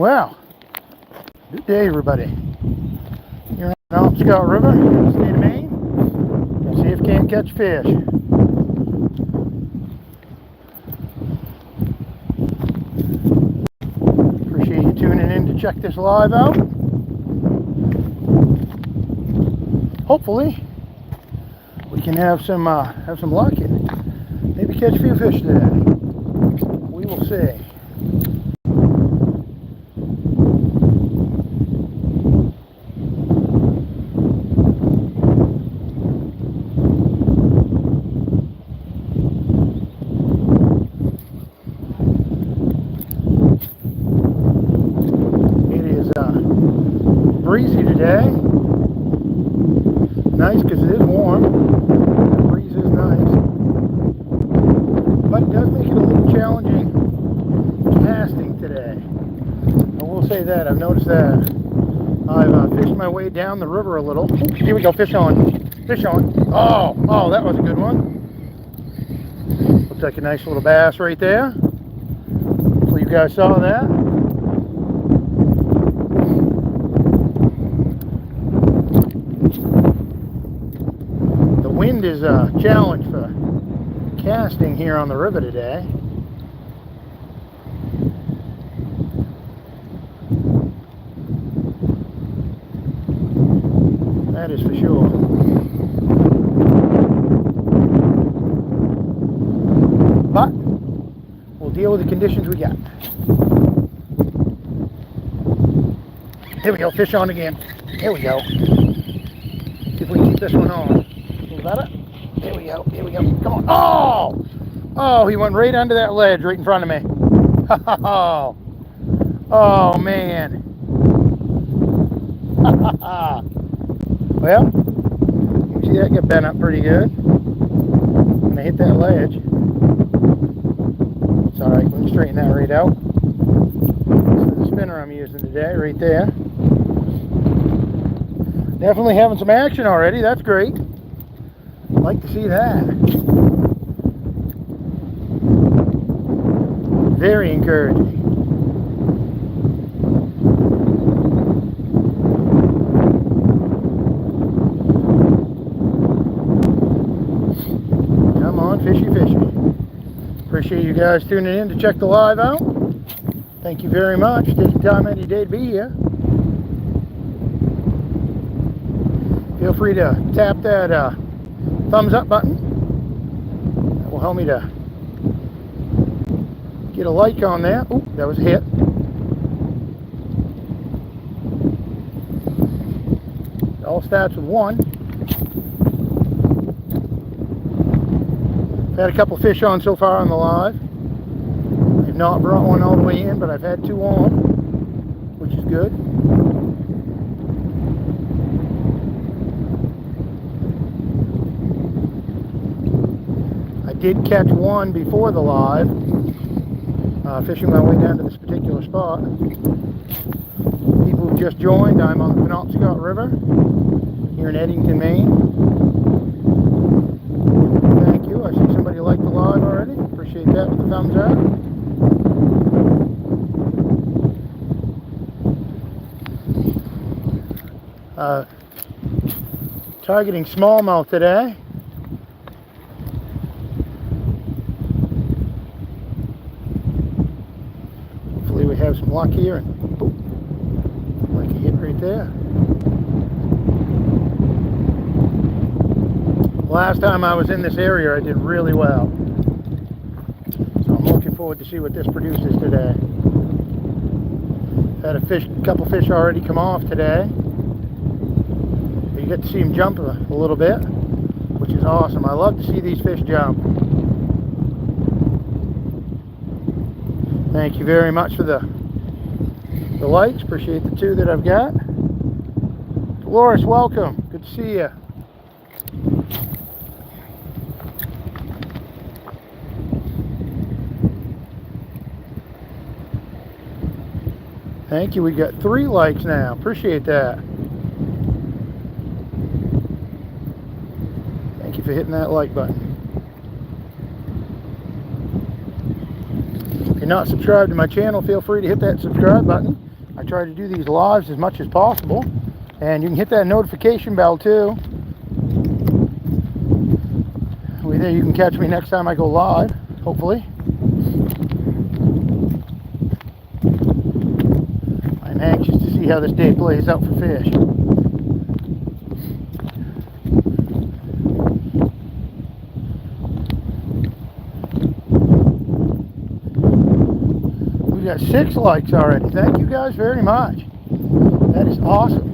Well, good day, everybody. Here on the Penobscot River, state of Maine. We'll see if we can't catch fish. Appreciate you tuning in to check this live out. Hopefully, we can have some luck and maybe catch a few fish today. We will see. Breezy today. Nice because it is warm. The breeze is nice. But it does make it a little challenging casting today. I will say that. I've noticed that. I've fished my way down the river a little. Ooh, here we go. Fish on. Fish on. Oh, that was a good one. Looks like a nice little bass right there. Hopefully you guys saw that. Wind is a challenge for casting here on the river today. That is for sure. But we'll deal with the conditions we got. Here we go, fish on again. Here we go. See if we can keep this one on. Better. Here we go. Here we go. Come on. Oh, he went right under that ledge right in front of me. Oh man. Well, you see that get bent up pretty good. When I hit that ledge. It's alright, we can straighten that right out. This is the spinner I'm using today, right there. Definitely having some action already, that's great. Like to see that. Very encouraging. Come on, fishy, fishy. Appreciate you guys tuning in to check the live out. Thank you very much. Taking time out of your day to be here. Feel free to tap that thumbs up button. That will help me to get a like on there. Oh, that was a hit. It all starts with one. I've had a couple fish on so far on the live. I've not brought one all the way in, but I've had two on, which is good. Did catch one before the live, fishing my way down to this particular spot. People who just joined, I'm on the Penobscot River here in Eddington, Maine. Thank you. I see somebody liked the live already. Appreciate that with the thumbs up. Targeting smallmouth today. We have some luck here, and boom, like a hit right there. Last time I was in this area, I did really well. So I'm looking forward to see what this produces today. Had a couple fish already come off today. You get to see them jump a little bit, which is awesome. I love to see these fish jump. Thank you very much for the likes. Appreciate the two that I've got. Dolores, welcome. Good to see you. Thank you. We got 3 likes now. Appreciate that. Thank you for hitting that like button. If you're not subscribed to my channel, feel free to hit that subscribe button. I try to do these lives as much as possible. And you can hit that notification bell too. There you can catch me next time I go live, hopefully. I'm anxious to see how this day plays out for fish. We got 6 likes already. Thank you guys very much. That is awesome.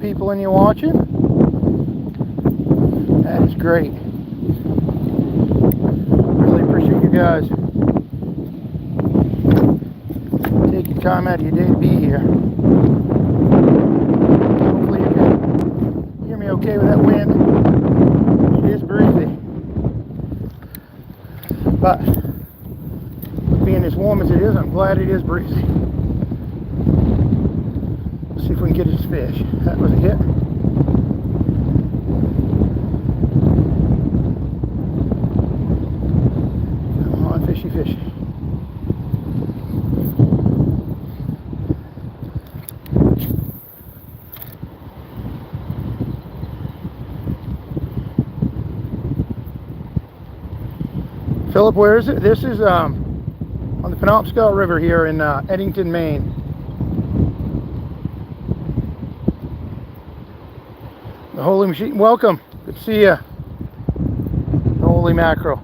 People in here watching. That is great. Really appreciate you guys taking time out of your day to be here. Hopefully you can hear me okay with that wind. It is breezy, but being as warm as it is, I'm glad it is breezy. See if we can get his fish. That was a hit. Come on, fishy, fishy. Philip, where is it? This is on the Penobscot River here in Eddington, Maine. The Holy Machine, welcome. Good to see you. The Holy Mackerel.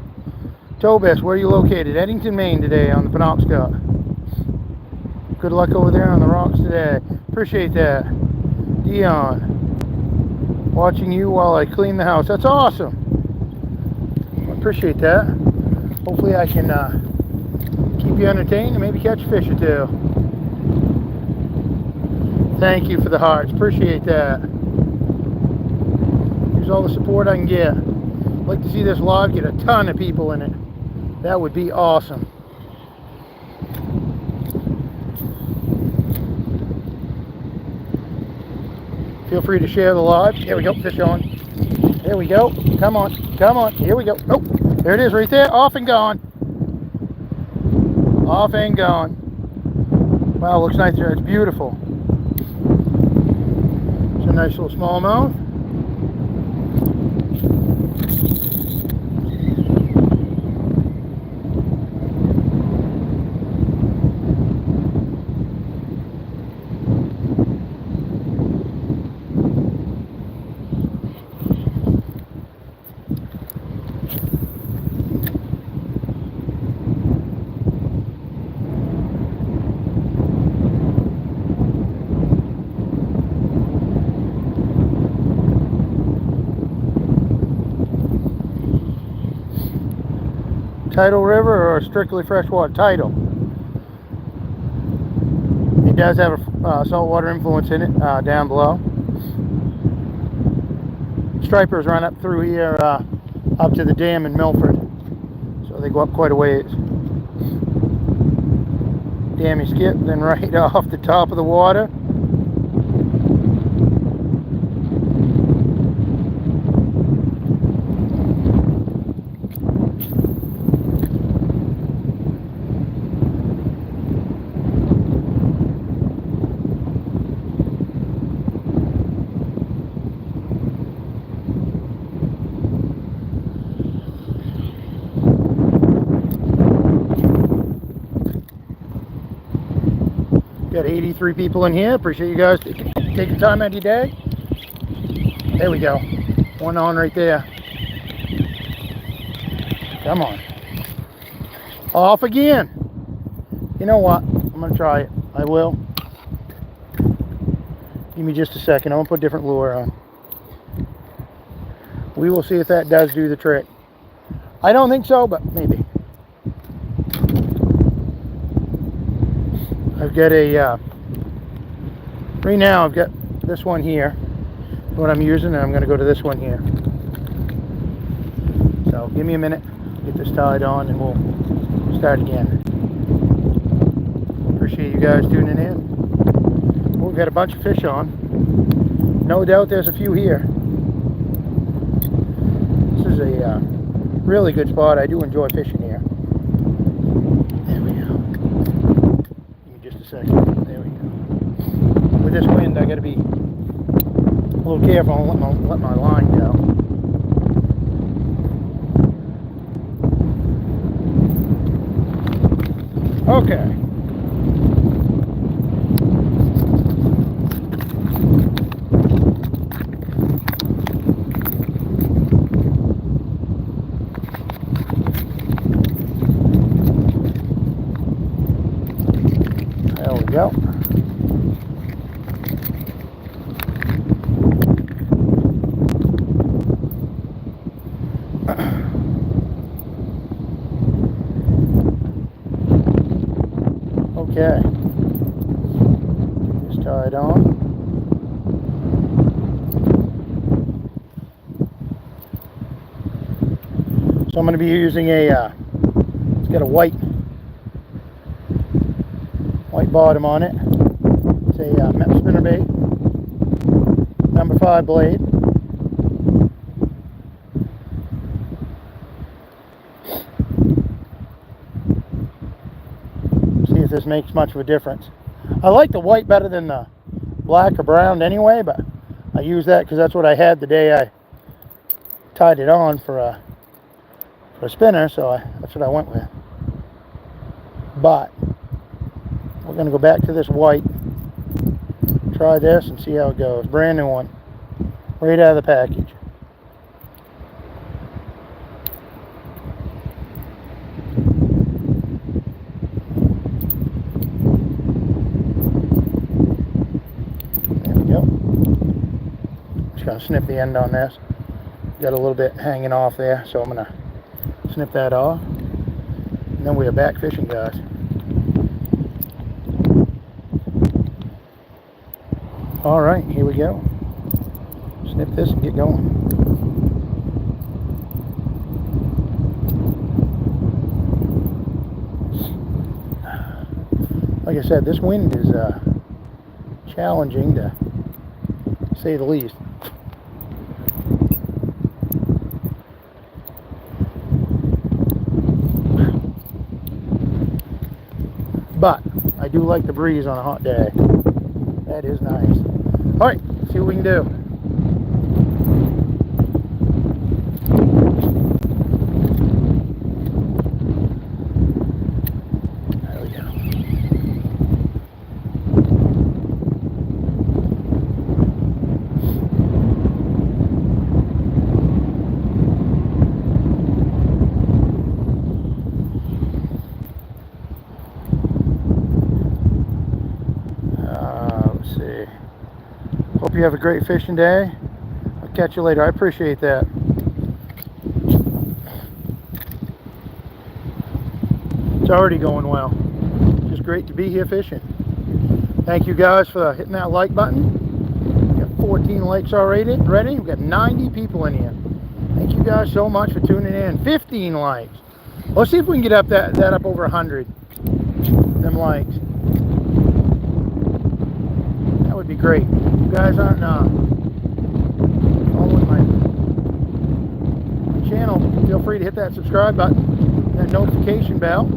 Tobis, where are you located? Eddington, Maine today on the Penobscot. Good luck over there on the rocks today. Appreciate that. Dion, watching you while I clean the house. That's awesome. I appreciate that. Hopefully I can keep you entertained and maybe catch a fish or two. Thank you for the hearts. Appreciate that. All the support I can get. I'd like to see this live get a ton of people in it. That would be awesome. Feel free to share the live. There we go, fish on. There we go. Come on, come on. Here we go. Oh, there it is right there. Off and gone. Off and gone. Wow, looks nice there. It's beautiful. It's a nice little smallmouth. Tidal river or strictly freshwater? Tidal. It does have a saltwater influence in it down below. Stripers run up through here up to the dam in Milford, so they go up quite a ways. Dam you skip, then right off the top of the water. Got 83 people in here. Appreciate you guys taking time out of your day. There we go. One on right there. Come on. Off again. You know what? I'm going to try it. I will. Give me just a second. I'm going to put a different lure on. We will see if that does do the trick. I don't think so, but maybe. I've got a, right now I've got this one here, what I'm using, and I'm going to go to this one here. So give me a minute, get this tied on, and we'll start again. Appreciate you guys tuning in. We're got a bunch of fish on. No doubt there's a few here. This is a really good spot. I do enjoy fishing here. There we go. Give me just a second. There we go. With this wind, I got to be a little careful and let my line go. Okay. There we go. Okay, just tie it on. So I'm going to be using a, it's got a white bottom on it. It's a spinnerbait, number 5 blade. See if this makes much of a difference. I like the white better than the black or brown anyway, but I use that because that's what I had the day I tied it on for a spinner, so that's what I went with. But we're going to go back to this white, try this and see how it goes. Brand new one, right out of the package. There we go. Just going to snip the end on this. Got a little bit hanging off there, so I'm going to snip that off. And then we are back fishing, guys. All right, here we go. Snip this and get going. Like I said, this wind is challenging to say the least. But I do like the breeze on a hot day. That is nice. All right, let's see what we can do. There we go. Let's see. Hope you have a great fishing day. I'll catch you later. I appreciate that. It's already going well. Just great to be here fishing. Thank you guys for hitting that like button. We got 14 likes already. We've got 90 people in here. Thank you guys so much for tuning in. 15 likes. Let's see if we can get up that up over 100. Them likes. That would be great. If you guys aren't following my channel, feel free to hit that subscribe button, that notification bell.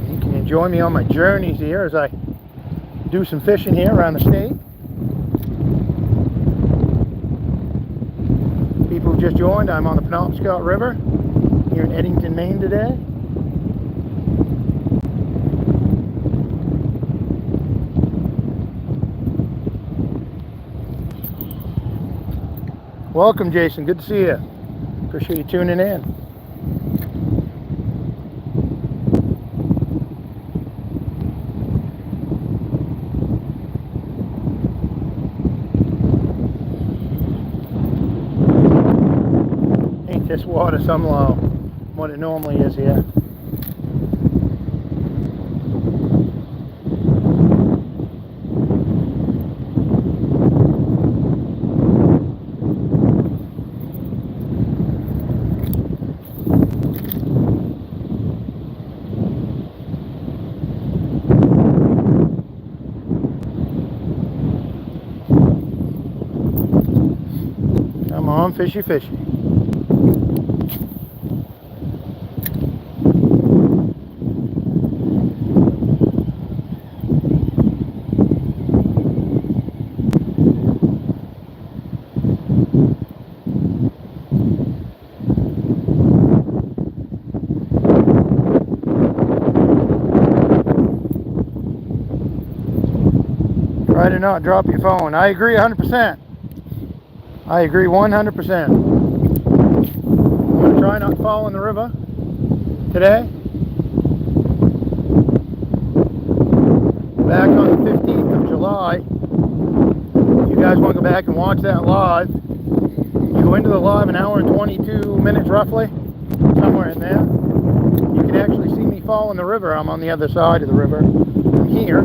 You can join me on my journeys here as I do some fishing here around the state. People who just joined, I'm on the Penobscot River here in Eddington, Maine today. Welcome, Jason. Good to see you. Appreciate you tuning in. Ain't this water some low what it normally is here. going fishy fishy. Try to not drop your phone. I agree 100%. I agree 100%. I'm going to try not to fall in the river today. Back on the 15th of July. If you guys want to go back and watch that live, you go into the live an hour and 22 minutes roughly, somewhere in there. You can actually see me fall in the river. I'm on the other side of the river from here.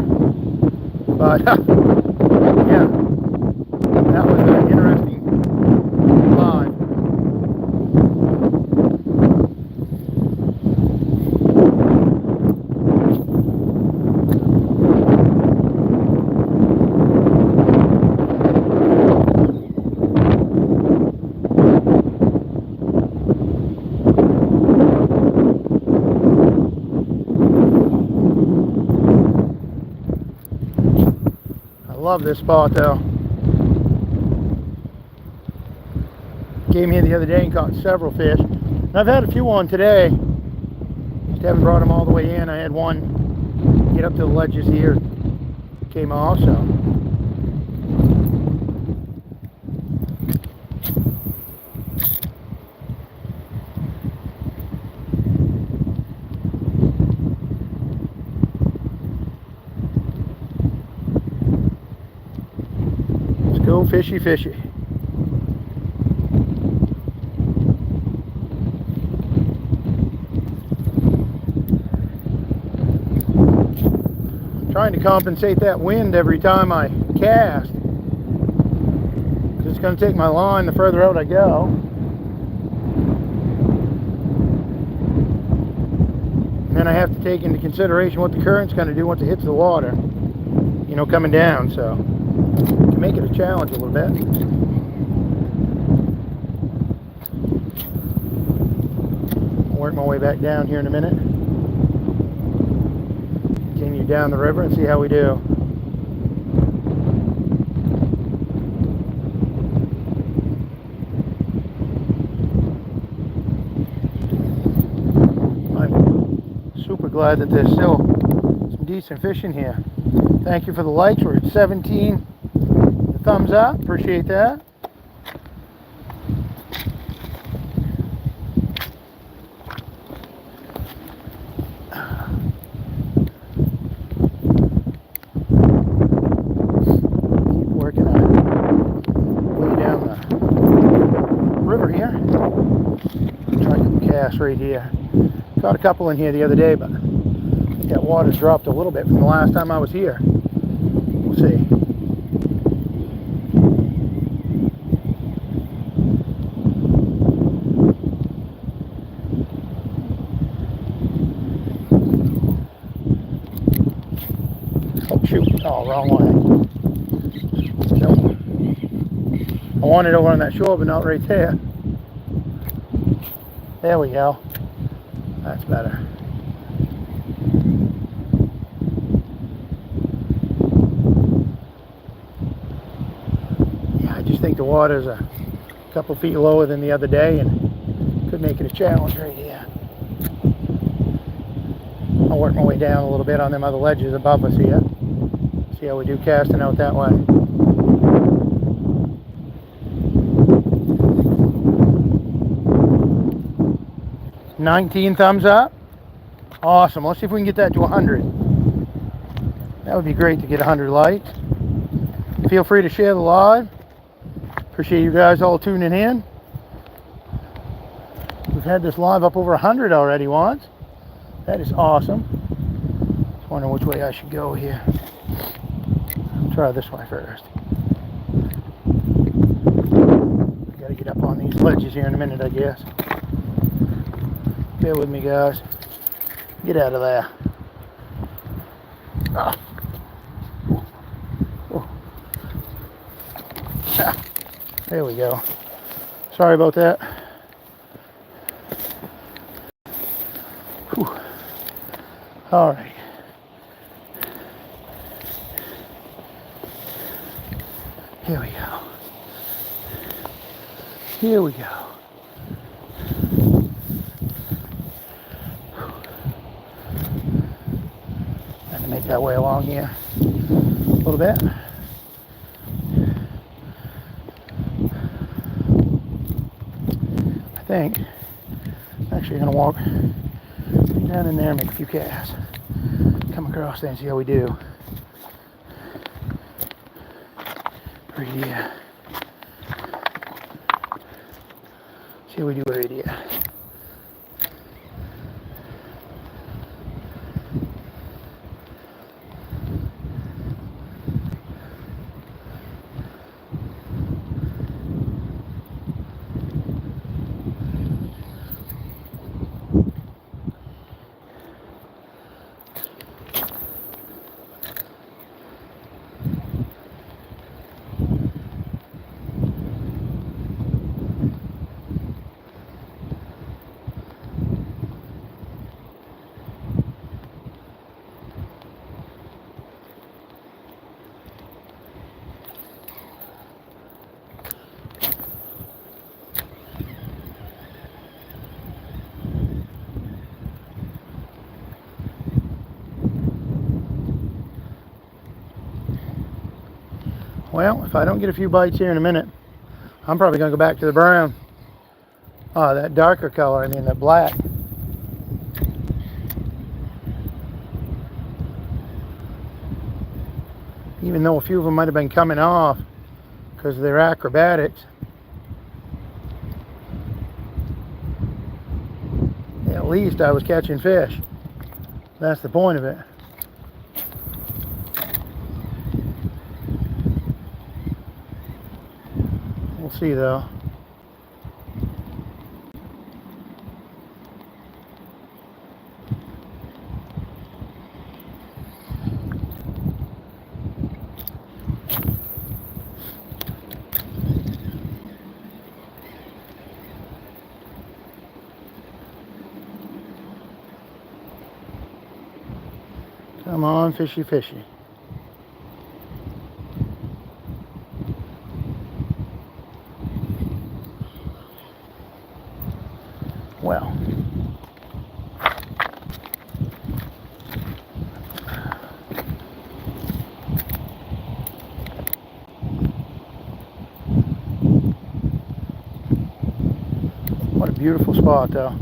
But yeah, that was an interesting live. Love this spot though. Came here the other day and caught several fish. And I've had a few on today. Just haven't brought them all the way in. I had one get up to the ledges here. Came off, so. Go fishy fishy. I'm trying to compensate that wind every time I cast. It's going to take my line the further out I go. And then I have to take into consideration what the current's going to do once it hits the water. You know, coming down, so. To make it a challenge a little bit. I'll work my way back down here in a minute. Continue down the river and see how we do. I'm super glad that there's still some decent fish in here. Thank you for the likes. We're at 17 thumbs up. Appreciate that. Keep working on it. Way down the river here. Try to cast right here. Caught a couple in here the other day, but I think that water's dropped a little bit from the last time I was here. We'll see. Oh, wrong way. No. I want it over on that shore, but not right there. There we go. That's better. Yeah, I just think the water's a couple feet lower than the other day and could make it a challenge right here. I'll work my way down a little bit on them other ledges above us here. See how we do casting out that way. $19 thumbs up. Awesome. Let's see if we can get that to 100. That would be great to get 100 likes. Feel free to share the live. Appreciate you guys all tuning in. We've had this live up over 100 already once. That is awesome. Just wondering which way I should go here. Try this way first. I gotta get up on these ledges here in a minute, I guess. Bear with me, guys. Get out of there. Ah. Oh. Ah. There we go. Sorry about that. Whew. All right. Here we go. Here we go. Have to make that way along here a little bit. I think I'm actually going to walk down in there and make a few casts. Come across there and see how we do. Right here. See how we do right here. Well, if I don't get a few bites here in a minute, I'm probably going to go back to the brown. That darker color, I mean that black. Even though a few of them might have been coming off because of their acrobatics. At least I was catching fish. That's the point of it. We'll see though. Come on, fishy, fishy. Well, what a beautiful spot though.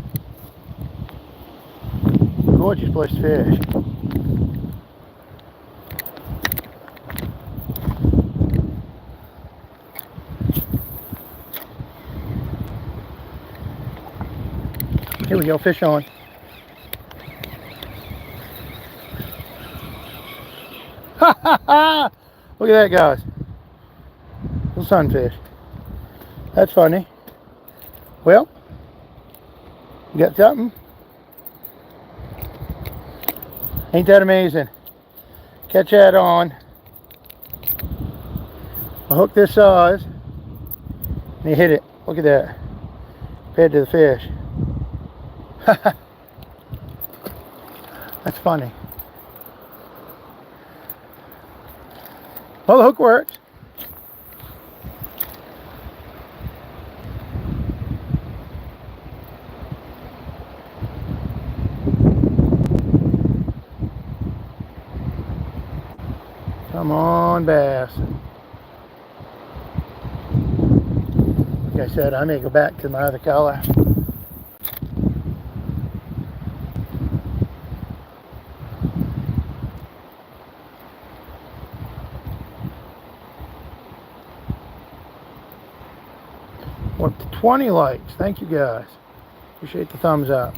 Gorgeous place to fish. Here we go, fish on. Ha ha ha! Look at that, guys. Little sunfish. That's funny. Well, you got something? Ain't that amazing? Catch that on a hook this size, and you hit it. Look at that. Compared to the fish. That's funny. Well, the hook works. Come on, bass. Like I said, I may go back to my other color. We're up to 20 likes. Thank you guys. Appreciate the thumbs up.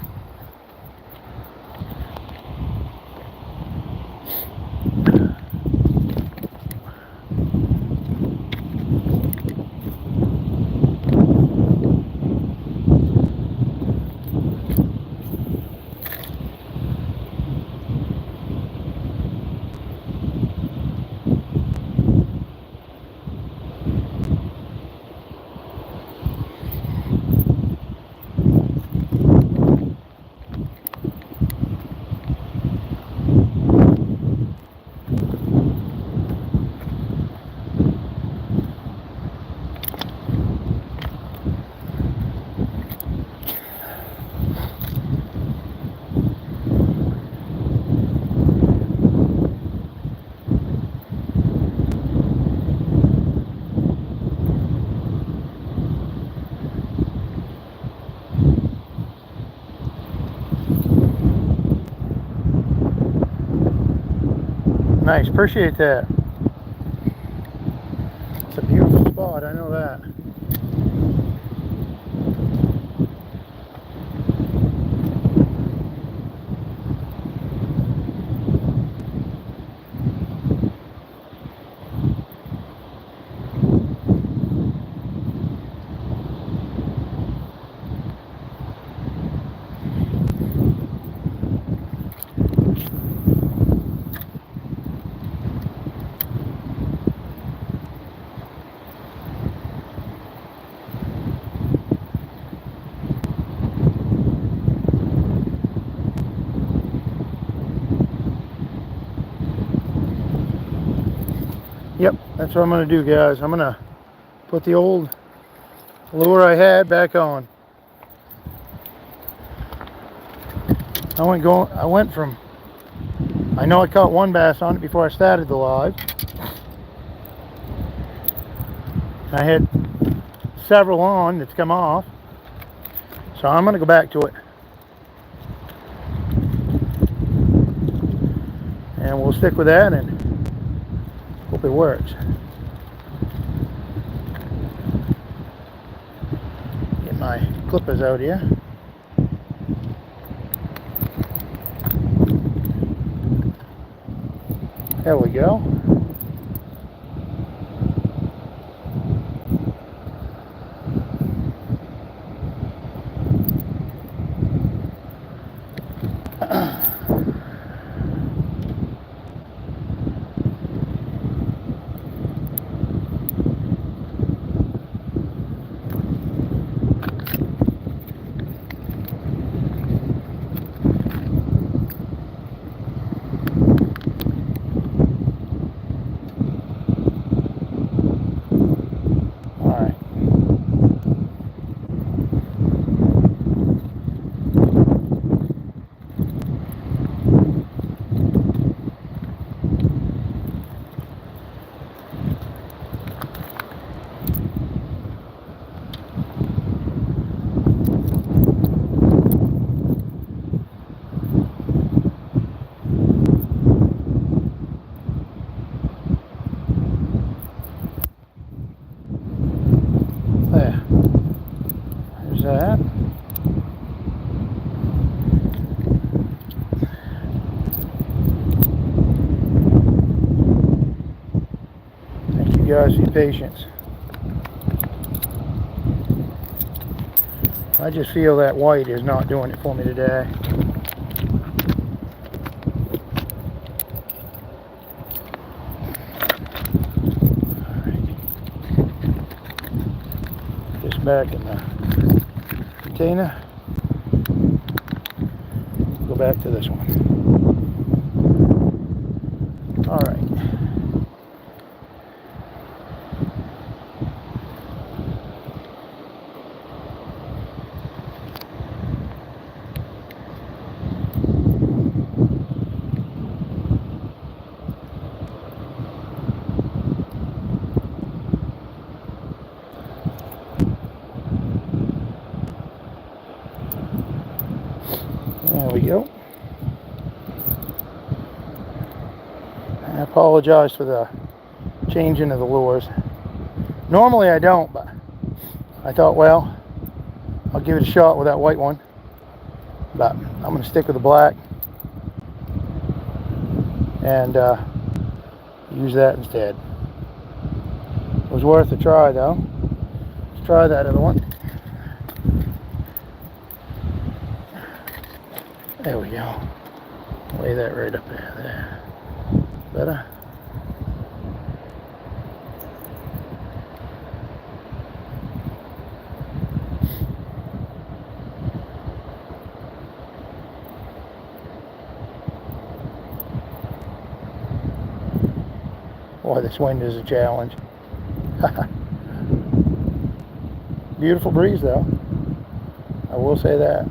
Nice, appreciate that. It's a beautiful spot, I know that. Yep, that's what I'm going to do, guys. I'm going to put the old lure I had back on. I went from, I know I caught one bass on it before I started the live. I had several on that's come off. So I'm going to go back to it. And we'll stick with that and hope it works. Get my clippers out here. There we go. There. There's that. Thank you guys for your patience. I just feel that white is not doing it for me today. Back in the container. Go back to this one. All right. There we go. I apologize for the changing of the lures. Normally I don't, but I thought, well, I'll give it a shot with that white one. But I'm going to stick with the black and use that instead. It was worth a try though. Let's try that other one. There we go. Lay that right up there. There. Better. Boy, this wind is a challenge. Beautiful breeze though. I will say that.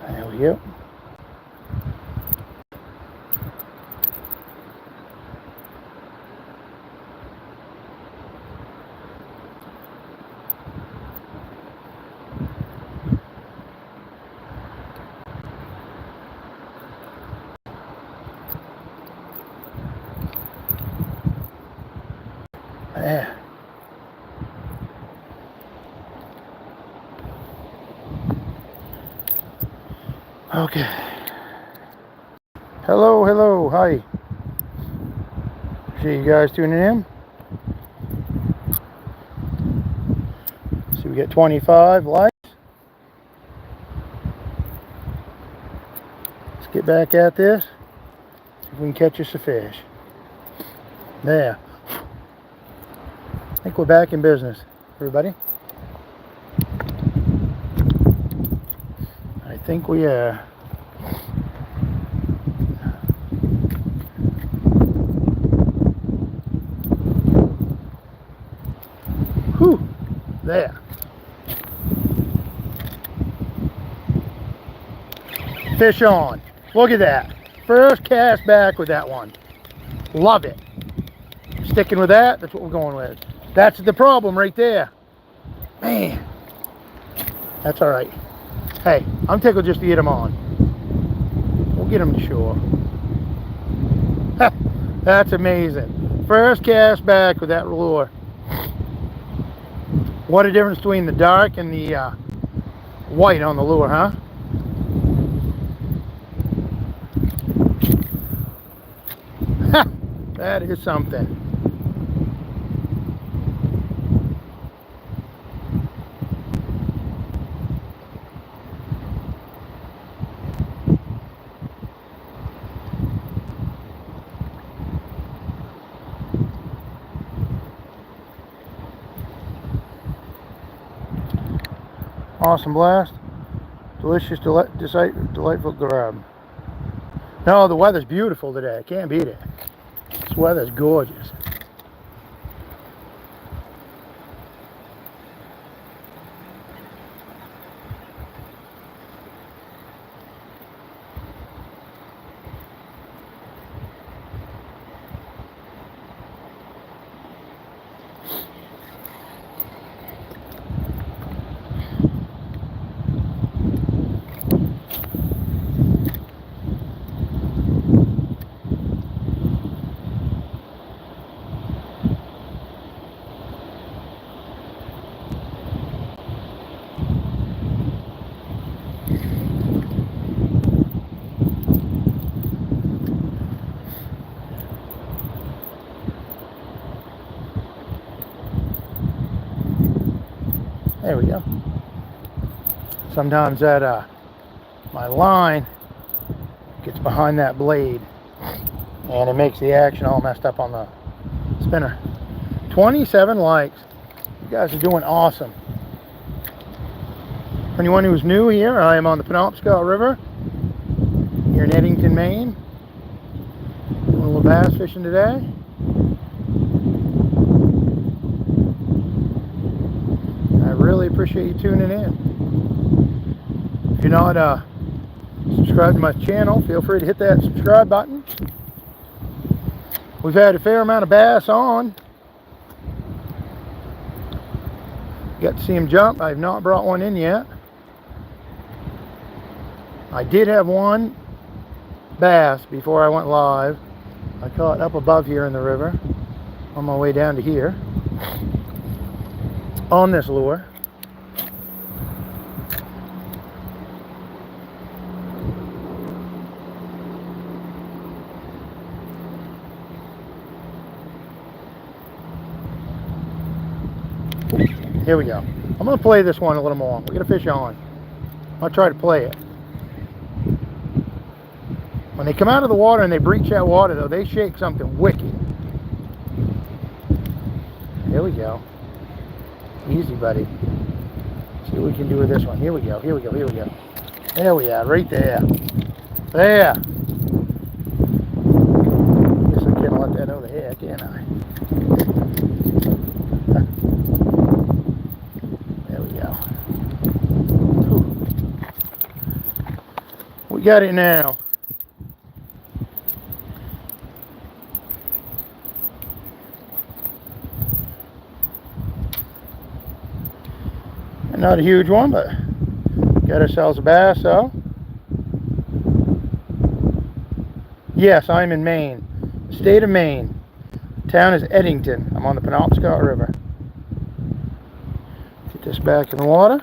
There we go. Yeah. Okay. Hello, hello, hi. See you guys tuning in. See, we get 25 likes. Let's get back at this. See if we can catch us a fish. There. I think we're back in business, everybody. I think we are. Whew. There. Fish on. Look at that. First cast back with that one. Love it. Sticking with that. That's what we're going with. That's the problem right there. Man. That's all right. Hey, I'm tickled just to get them on. We'll get them to shore. That's amazing. First cast back with that lure. What a difference between the dark and the white on the lure, huh? That is something. Awesome blast. Delicious, delightful grab. No, the weather's beautiful today. I can't beat it. This weather's gorgeous. There we go. Sometimes that my line gets behind that blade and it makes the action all messed up on the spinner. 27 likes. You guys are doing awesome. For anyone who's new here, I am on the Penobscot River here in Eddington, Maine. Doing a little bass fishing today. I really appreciate you tuning in. If you're not subscribed to my channel, feel free to hit that subscribe button. We've had a fair amount of bass on. Got to see him jump. I've not brought one in yet. I did have one bass before I went live. I caught up above here in the river on my way down to here on this lure. Here we go. I'm going to play this one a little more. We're going to fish on. I'll try to play it. When they come out of the water and they breach that water, though, they shake something wicked. Here we go. Easy, buddy. See what we can do with this one. Here we go. Here we go. Here we go. There we are. Right there. There. Guess I can't let that out of here, can I? There we go. Whew. We got it now. Not a huge one, but got ourselves a bass, so. Yes, I'm in Maine. State of Maine. Town is Eddington. I'm on the Penobscot River. Get this back in the water.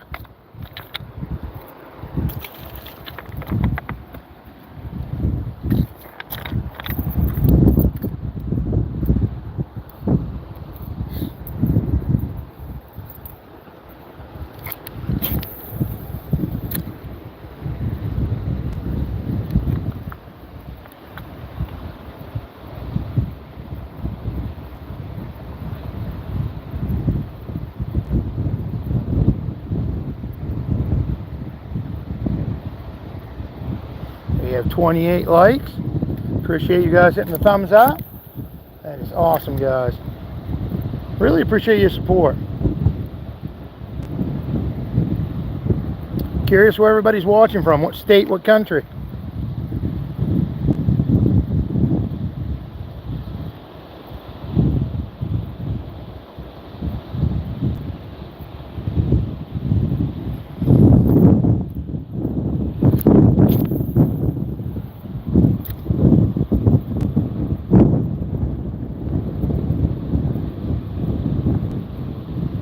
We have 28 likes. Appreciate you guys hitting the thumbs up. That is awesome, guys. Really appreciate your support. Curious where everybody's watching from. What state, what country?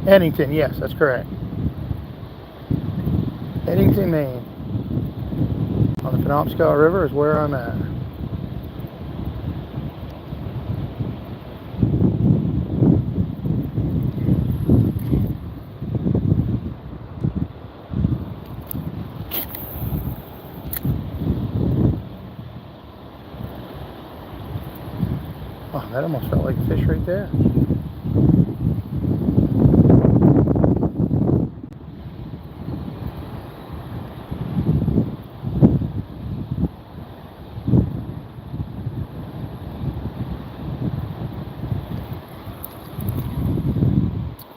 Eddington, yes, that's correct. Eddington, Maine. On the Penobscot River is where I'm at. Oh, that almost felt like a fish right there.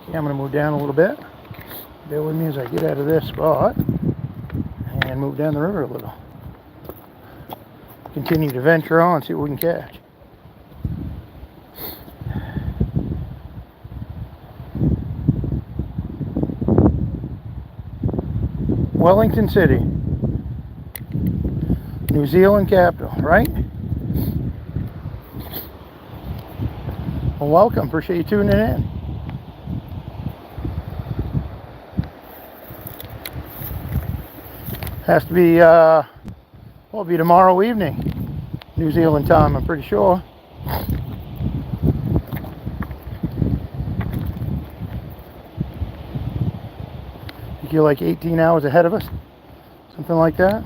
Okay, I'm going to move down a little bit. Bear with me as I get out of this spot and move down the river a little. Continue to venture on, see what we can catch. Wellington City, New Zealand capital, right? Well, welcome. Appreciate you tuning in. Has to be, it'll be tomorrow evening, New Zealand time, I'm pretty sure. I think you're like 18 hours ahead of us, something like that.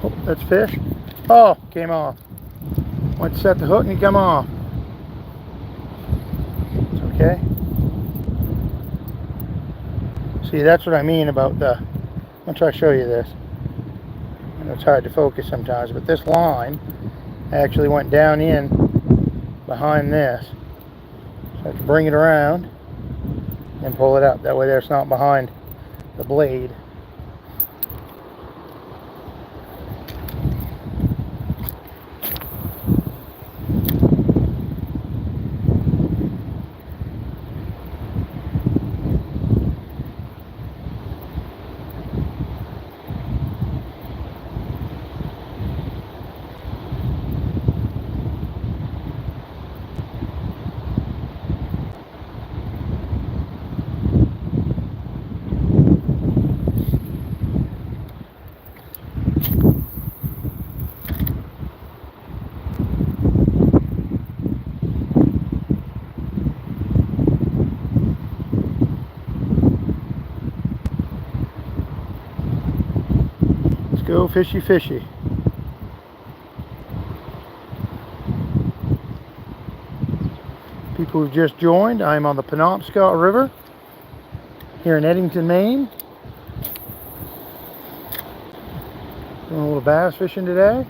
Oh, that's fish. Oh, came off. Went to set the hook and he come off. It's okay. See, that's what I mean about the... I'm going to try to show you this. I know it's hard to focus sometimes, but this line actually went down in behind this. So I have to bring it around and pull it up. That way there it's not behind the blade. go fishy fishy. People who've just joined, I'm on the Penobscot River here in Eddington, Maine. Doing a little bass fishing today.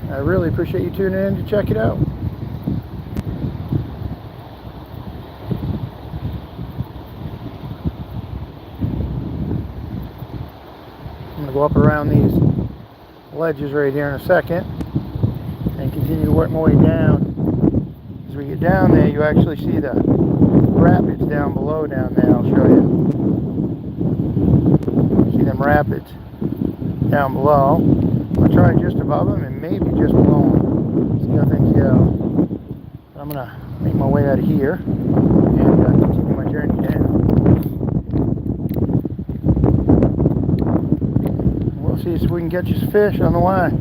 I really appreciate you tuning in to check it out. I'm going to go up around these ledges right here in a second and continue to work my way down. As we get down there, you actually see the rapids down below down there. I'll show you. See them rapids down below. I'll try just above them and maybe just below them. See how things go. I'm going to make my way out of here and continue my journey down. We'll see if we can catch some fish on the way.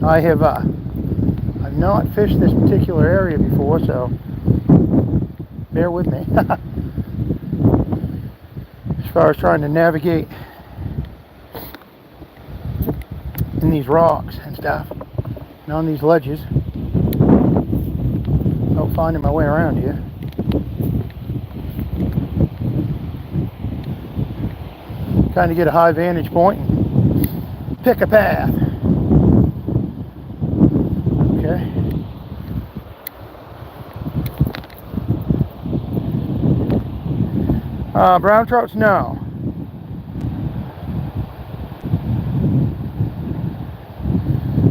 I've not fished this particular area before, so bear with me. As far as trying to navigate in these rocks and stuff, and on these ledges, out finding my way around here. Trying to get a high vantage point and pick a path. Okay. Brown trouts, no.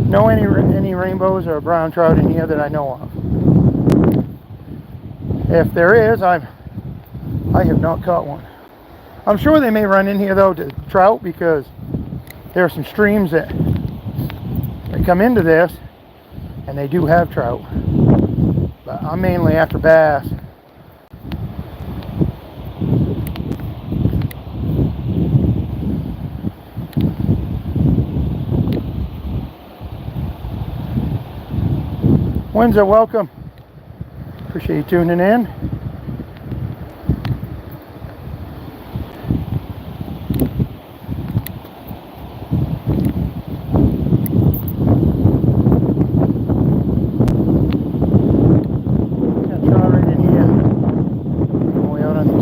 No any rainbows or brown trout in here that I know of. If there is, I have not caught one. I'm sure they may run in here though to trout, because there are some streams that come into this and they do have trout. But I'm mainly after bass. Winds are welcome. Appreciate you tuning in.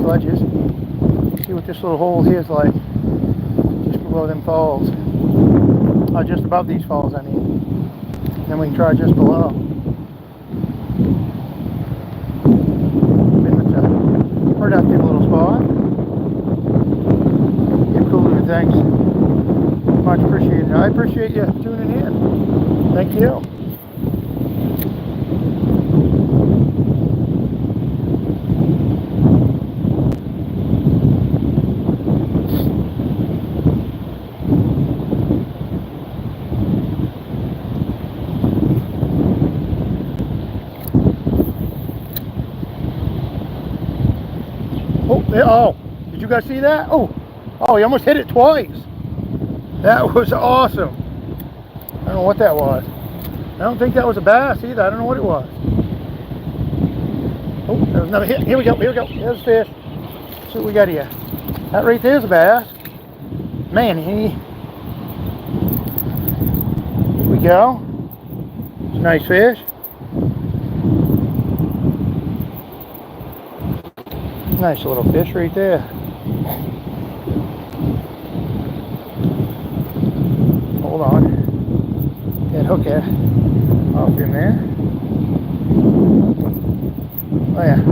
Ledges. See what this little hole here is like, just below them falls. Oh, just above these falls, I mean. Then we can try just below. Been with a productive little spot. Get cooler with things. Much appreciated. I appreciate you tuning in. Thank you. Oh, did you guys see that? Oh, he almost hit it twice. That was awesome. I don't know what that was. I don't think that was a bass either. I don't know what it was. Oh, there was another hit. Here we go. Here's a fish. Let's see what we got here. That right there is a bass. Man, here we go. It's a nice fish. Nice little fish right there. Hold on. That hook off in there. Oh yeah.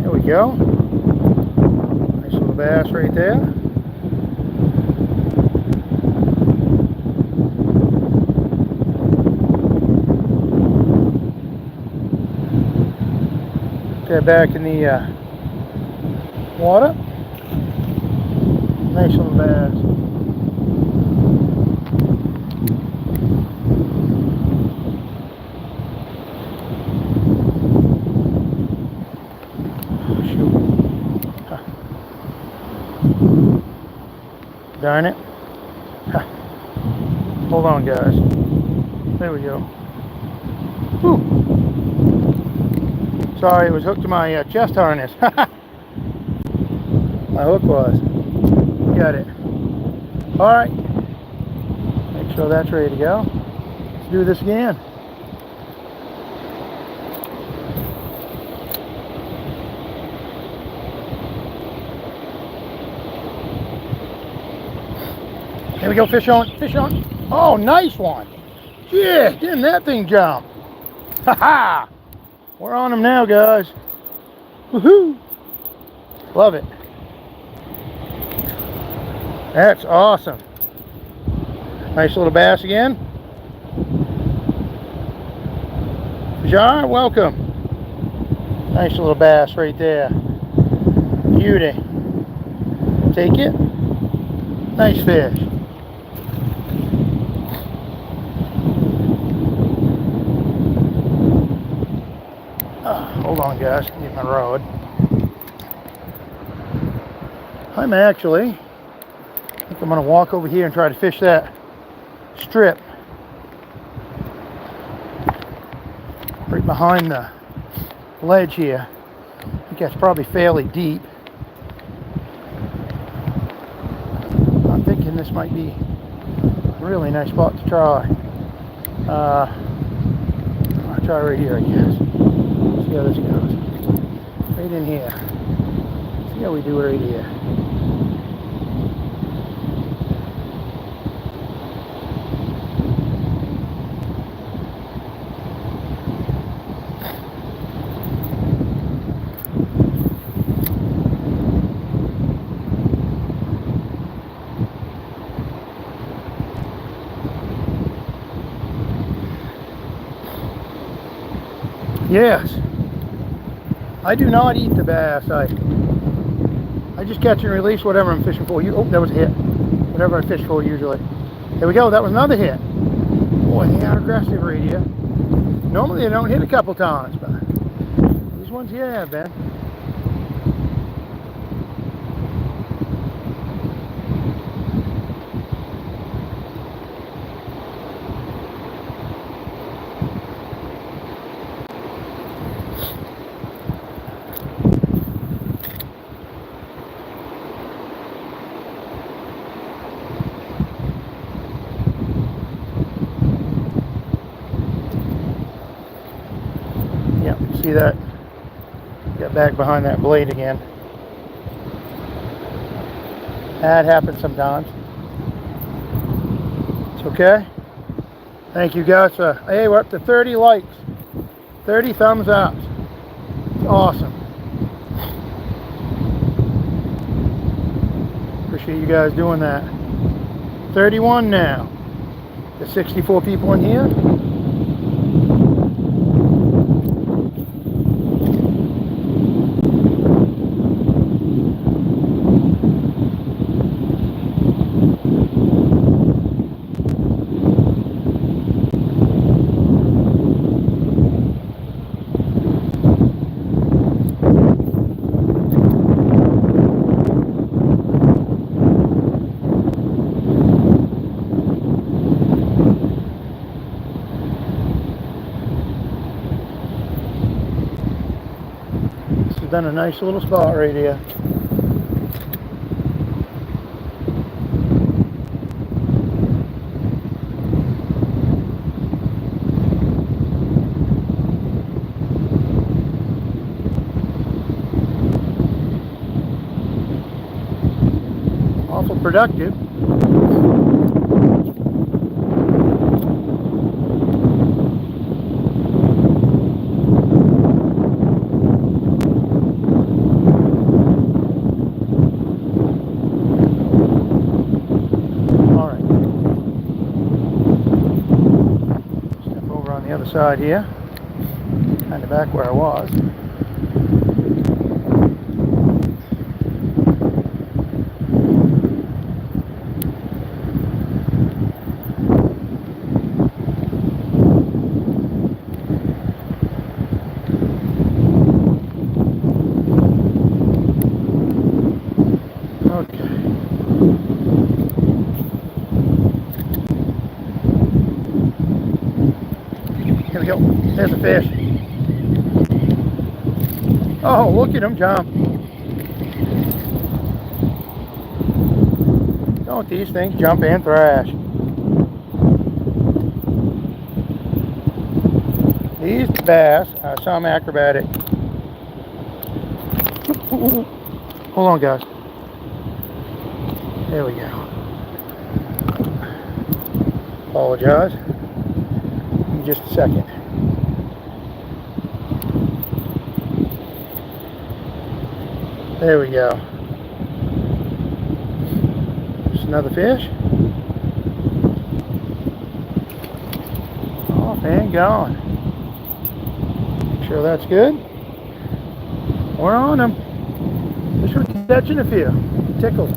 There we go. Nice little bass right there. Put that back in the water. Nice little bass. Shoot. Huh. Darn it. Huh. Hold on, guys. There we go. Whew. Sorry, it was hooked to my chest harness. my hook was. Got it. Alright. Make sure that's ready to go. Let's do this again. Here we go, fish on, fish on. Oh, nice one. Yeah, didn't that thing jump? Ha ha! We're on them now, guys. Woohoo! Love it. That's awesome. Nice little bass again. Jar, welcome. Nice little bass right there. Beauty. Take it. Nice fish. Hold on, guys. Get my rod. I think I'm going to walk over here and try to fish that strip right behind the ledge here. I think that's probably fairly deep. I'm thinking this might be a really nice spot to try. I'll try right here, I guess. See how this goes. Right in here. See how we do it right here. Yes. I do not eat the bass. I just catch and release whatever I'm fishing for. Oh, that was a hit. Whatever I fish for usually. There we go. That was another hit. Boy, they are aggressive right here. Normally they don't hit a couple times, but these ones here have been. See that? Get back behind that blade again. That happens sometimes. It's okay. Thank you guys. Hey, we're up to 30 likes. 30 thumbs up. It's awesome. Appreciate you guys doing that. 31 now. There's 64 people in here. Been a nice little spot right here. Awful productive. Side here, kind of back where I was. Okay. Here we go. There's a fish. Oh, look at him jump. Don't these things jump and thrash? These bass are some acrobatic. Hold on, guys. There we go. Apologize. In just a second. There we go. Just another fish. Off and gone. Make sure that's good. We're on them. Just for catching a few. Tickled.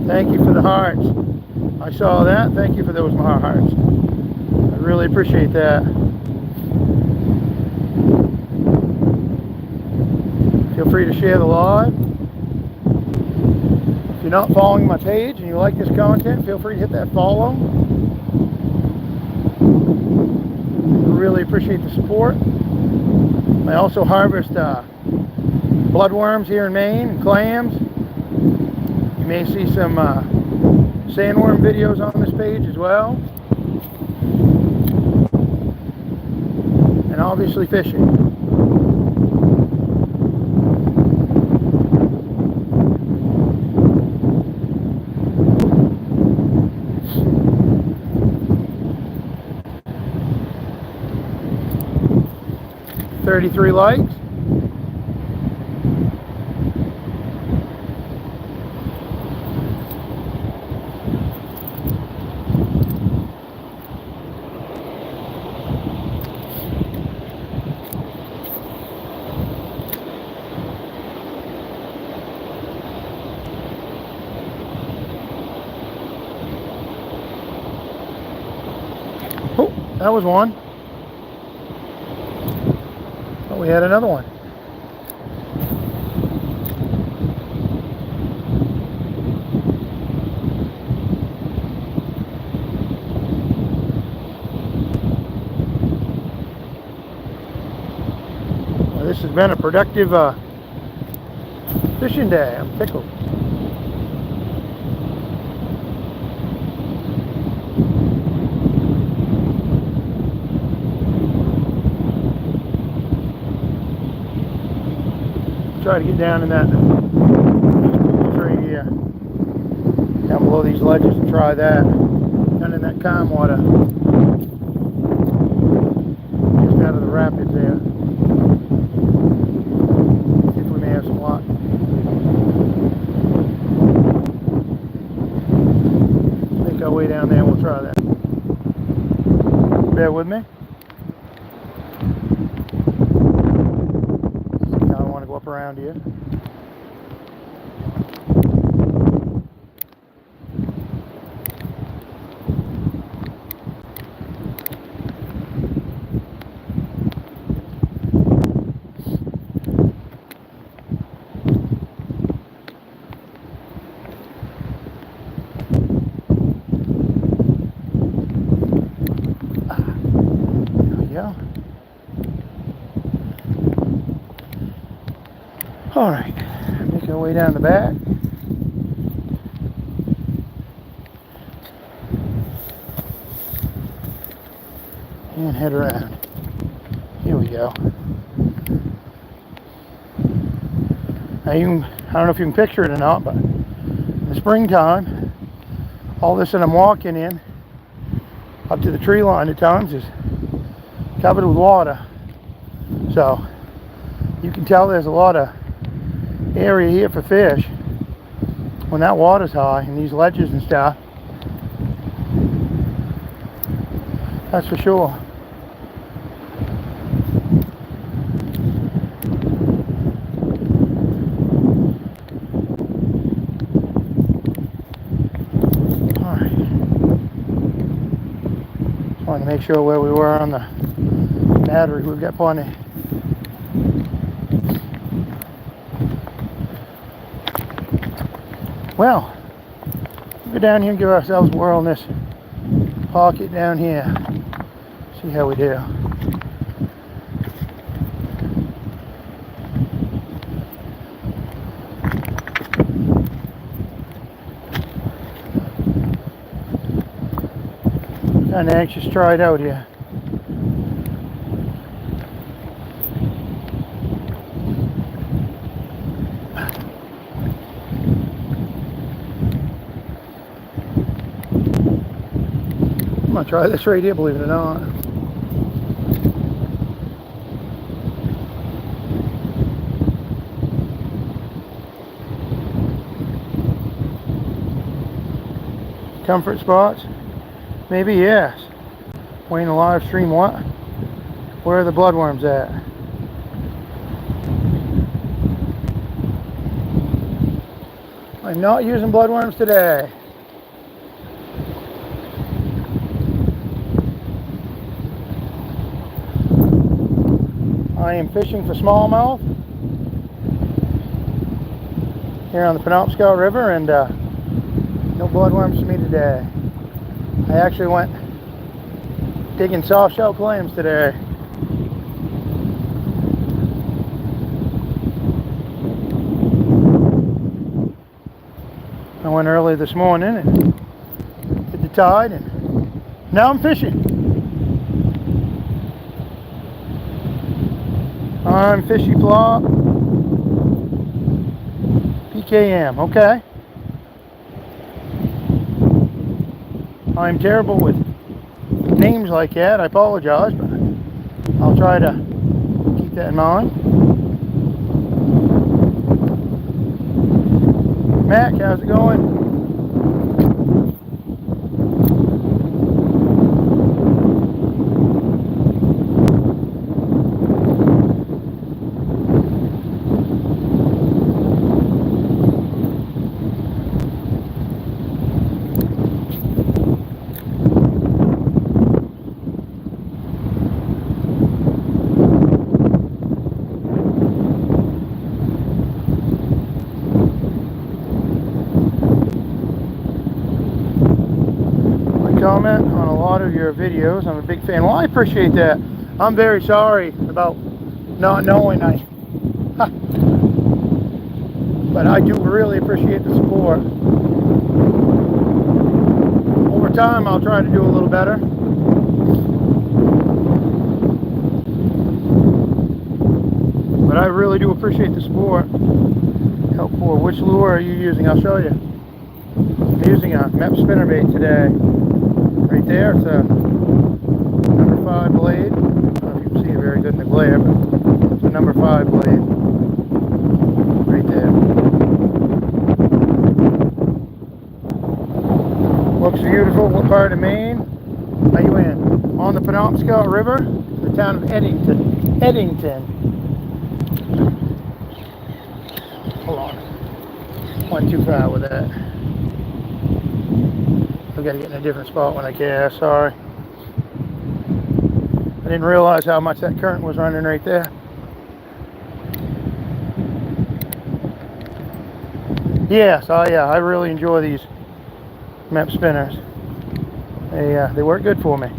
Thank you for the hearts. I saw that. Thank you for those hearts. I really appreciate that. Feel free to share the live. If you're not following my page and you like this content, feel free to hit that follow. I really appreciate the support. I also harvest bloodworms here in Maine and clams. You may see some sandworm videos on this page as well. And obviously fishing. .33 likes. Oh, that was one. Oh, we had another one. Well, this has been a productive fishing day. I'm tickled. Try to get down in that tree here, down below these ledges, and try that. Down in that calm water, just out of the rapids there. See if we may have some luck. Make our way down there and we'll try that. Bear with me. Up around here. There we go. All right, make our way down the back. And head around. Here we go. Now I don't know if you can picture it or not, but in the springtime, all this that I'm walking in, up to the tree line at times, is covered with water. So you can tell there's a lot of area here for fish when that water's high and these ledges and stuff. That's for sure. Alright. Just wanted to make sure where we were on the battery. We've got plenty. Well, we'll go down here and give ourselves a whirl in this pocket down here. See how we do. Kind of anxious to try it out here. I'm gonna try this right here, believe it or not. Comfort spots? Maybe, yes. Wayne, the live stream what? Where are the bloodworms at? I'm not using bloodworms today. I am fishing for smallmouth here on the Penobscot River, and no bloodworms for me today. I actually went digging soft shell clams today. I went early this morning and hit the tide, and now I'm fishing. I'm fishy plop. PKM, okay. I'm terrible with names like that, I apologize, but I'll try to keep that in mind. Mac, how's it going? Comment on a lot of your videos. I'm a big fan. Well, I appreciate that. I'm very sorry about not knowing. But I do really appreciate the support. Over time, I'll try to do a little better. But I really do appreciate the support. Help for which lure are you using? I'll show you. I'm using a Mep spinnerbait today. Right there, it's a number 5 blade. I don't know if you can see it very good in the glare, but it's a number 5 blade. Right there. Looks beautiful. What part of Maine are you in? On the Penobscot River, the town of Eddington. Hold on. Went too far with that. I've got to get in a different spot when I cast, sorry. I didn't realize how much that current was running right there. Yes, I really enjoy these Mep spinners. They work good for me.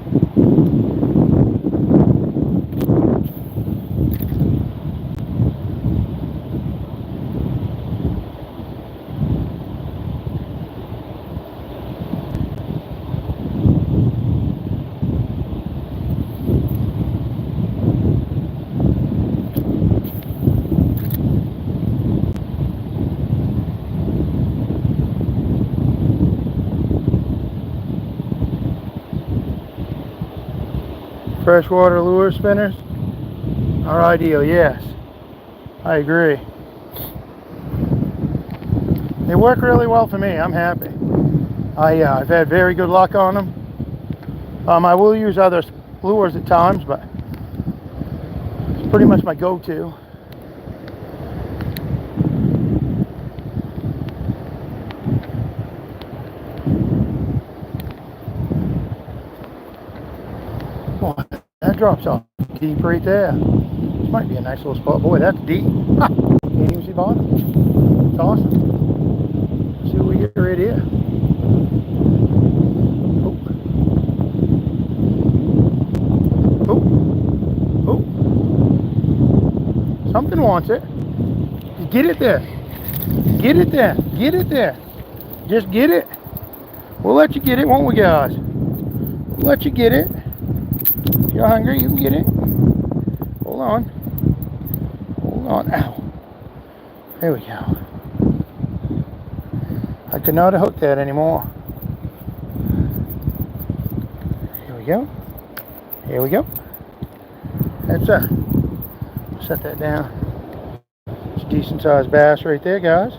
Freshwater lure spinners are ideal, yes. I agree. They work really well for me. I'm happy. I've had very good luck on them. I will use other lures at times, but it's pretty much my go-to. That drops off deep right there. This might be a nice little spot. Boy, that's deep. Ha! Can't even see bottom. It's awesome. Let's see what we get right here. Oh. Oh. Something wants it. Get it there. Get it there. Get it there. Just get it. We'll let you get it, won't we, guys? Let you get it. If you're hungry, you can get it. Hold on. Hold on. Ow. There we go. I could not hook that anymore. Here we go. Here we go. That's set that down. It's a decent sized bass right there, guys.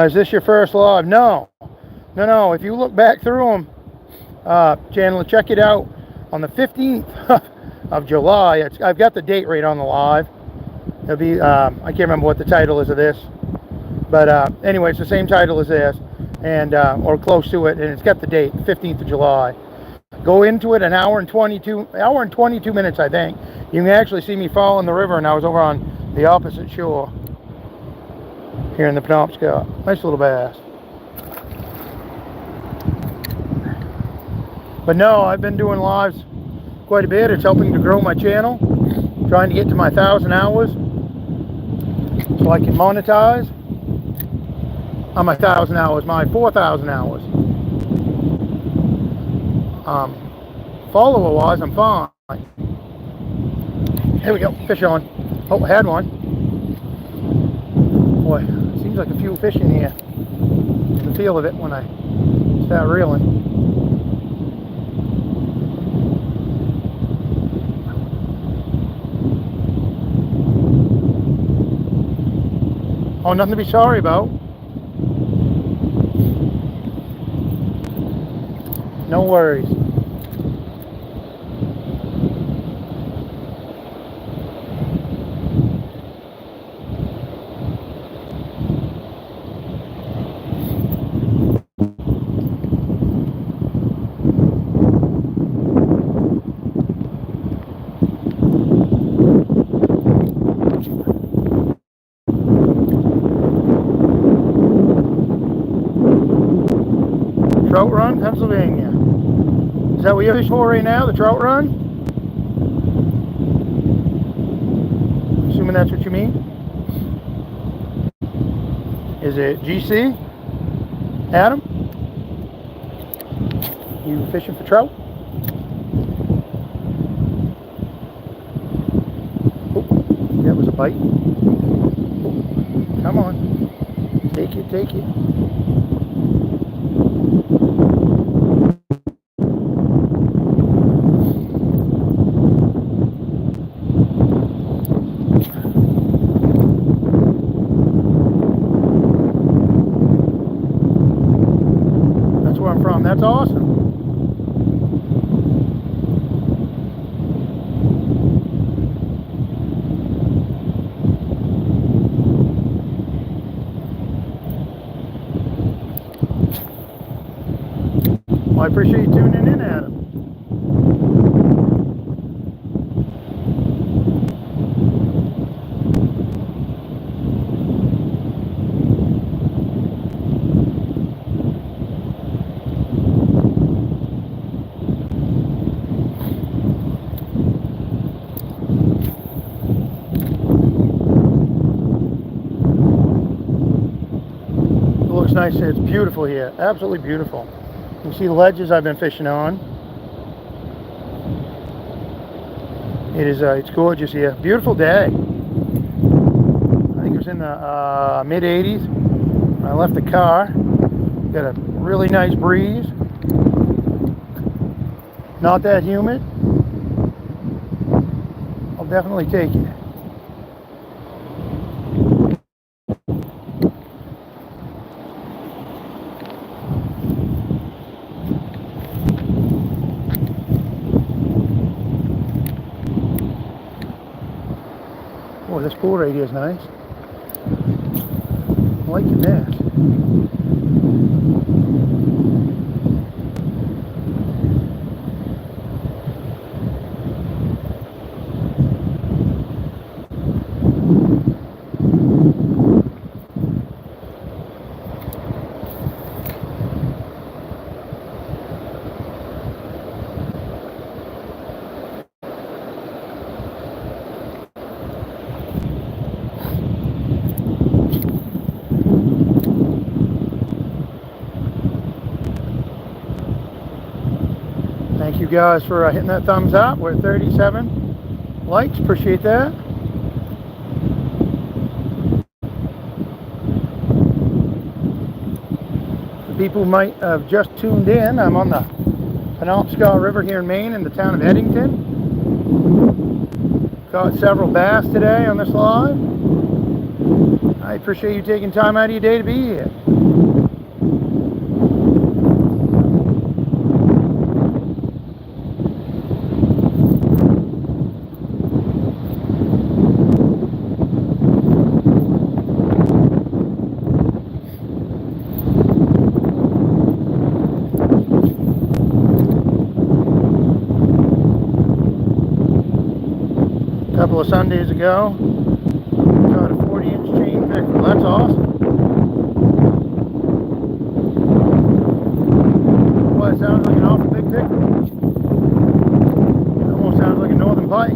Is this your first live? No. No. If you look back through them, Chandler, check it out on the 15th of July. I've got the date right on the live. It'll be, I can't remember what the title is of this. But anyway, it's the same title as this, and or close to it, and it's got the date, 15th of July. Go into it an hour and 22 minutes, I think. You can actually see me fall in the river, and I was over on the opposite shore here in the Penobscot. Nice little bass. But no, I've been doing lives quite a bit. It's helping to grow my channel, trying to get to my 1,000 hours so I can monetize. On my 1,000 hours, my 4,000 hours. Follower wise, I'm fine. Here we go, fish on. Oh, I had one. Boy, seems like a few fish in here. The feel of it when I start reeling. Oh, nothing to be sorry about. No worries. Trout Run, Pennsylvania. Is that what you're fishing for right now, the Trout Run? Assuming that's what you mean. Is it GC? Adam? You fishing for trout? Oh, that was a bite. Come on. Take it, take it. That's awesome. Well, I appreciate you tuning in, Adam. Looks nice. It's beautiful here. Absolutely beautiful. You can see the ledges I've been fishing on. It is. It's gorgeous here. Beautiful day. I think it was in the mid 80s. I left the car. Got a really nice breeze. Not that humid. I'll definitely take it. Oh, this pool right here is nice. I'm liking this. Thank you guys for hitting that thumbs up. We're at 37 likes. Appreciate that. For people who might have just tuned in, I'm on the Penobscot River here in Maine in the town of Eddington. Caught several bass today on this live. I appreciate you taking time out of your day to be here. A couple of Sundays ago, got a 40-inch chain pickerel. That's awesome. Well, it sounds like an awful big pickerel. It almost sounds like a northern pike.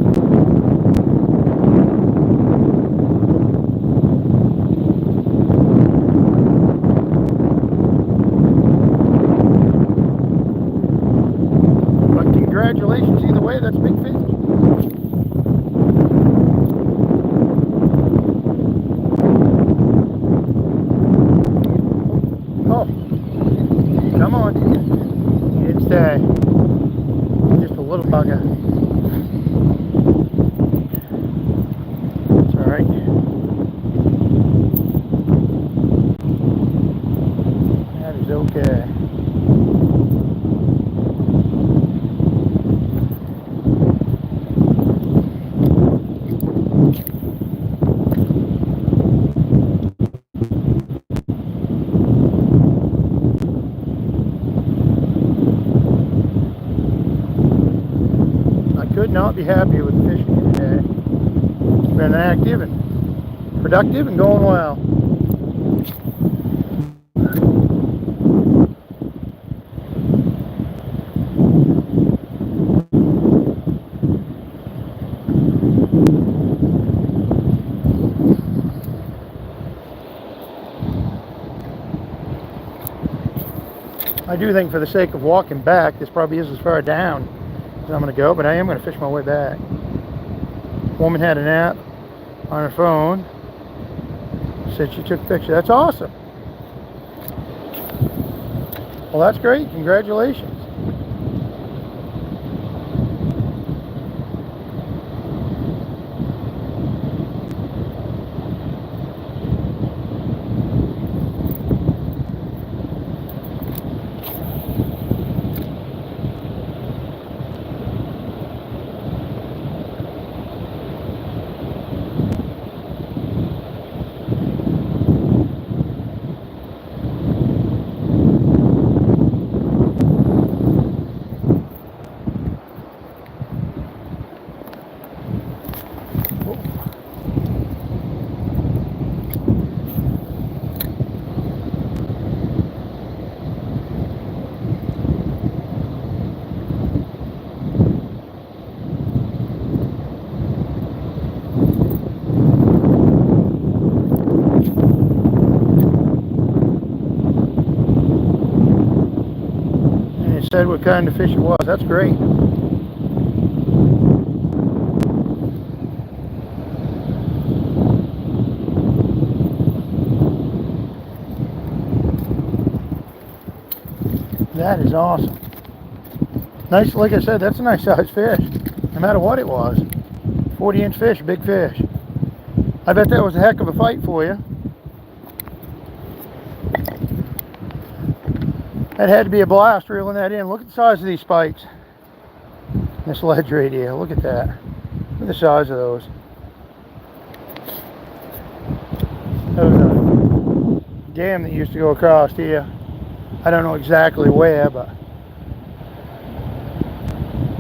But congratulations either way, that's a big fish. Oh, come on. You didn't stay. Just a little bugger. It's alright. That is okay. Could not be happier with the fishing today. It's been active and productive and going well. I do think for the sake of walking back, this probably is as far down as I'm going to go, but I am going to fish my way back. Woman had an app on her phone. Said she took a picture. That's awesome. Well, that's great. Congratulations. Said what kind of fish it was. That's great. That is awesome. Nice, like I said, that's a nice size fish, no matter what it was. 40-inch fish, big fish. I bet that was a heck of a fight for you. That had to be a blast reeling that in. Look at the size of these spikes. This ledge right here. Look at that. Look at the size of those. There was a dam that used to go across here. I don't know exactly where, but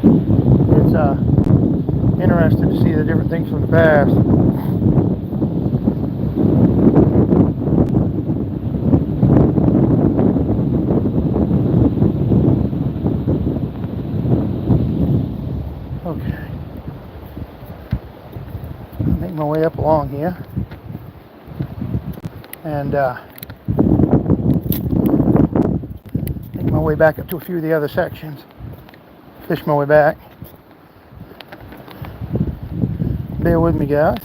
it's interesting to see the different things from the past. Okay, I'll make my way up along here and make my way back up to a few of the other sections. Fish my way back. Bear with me, guys.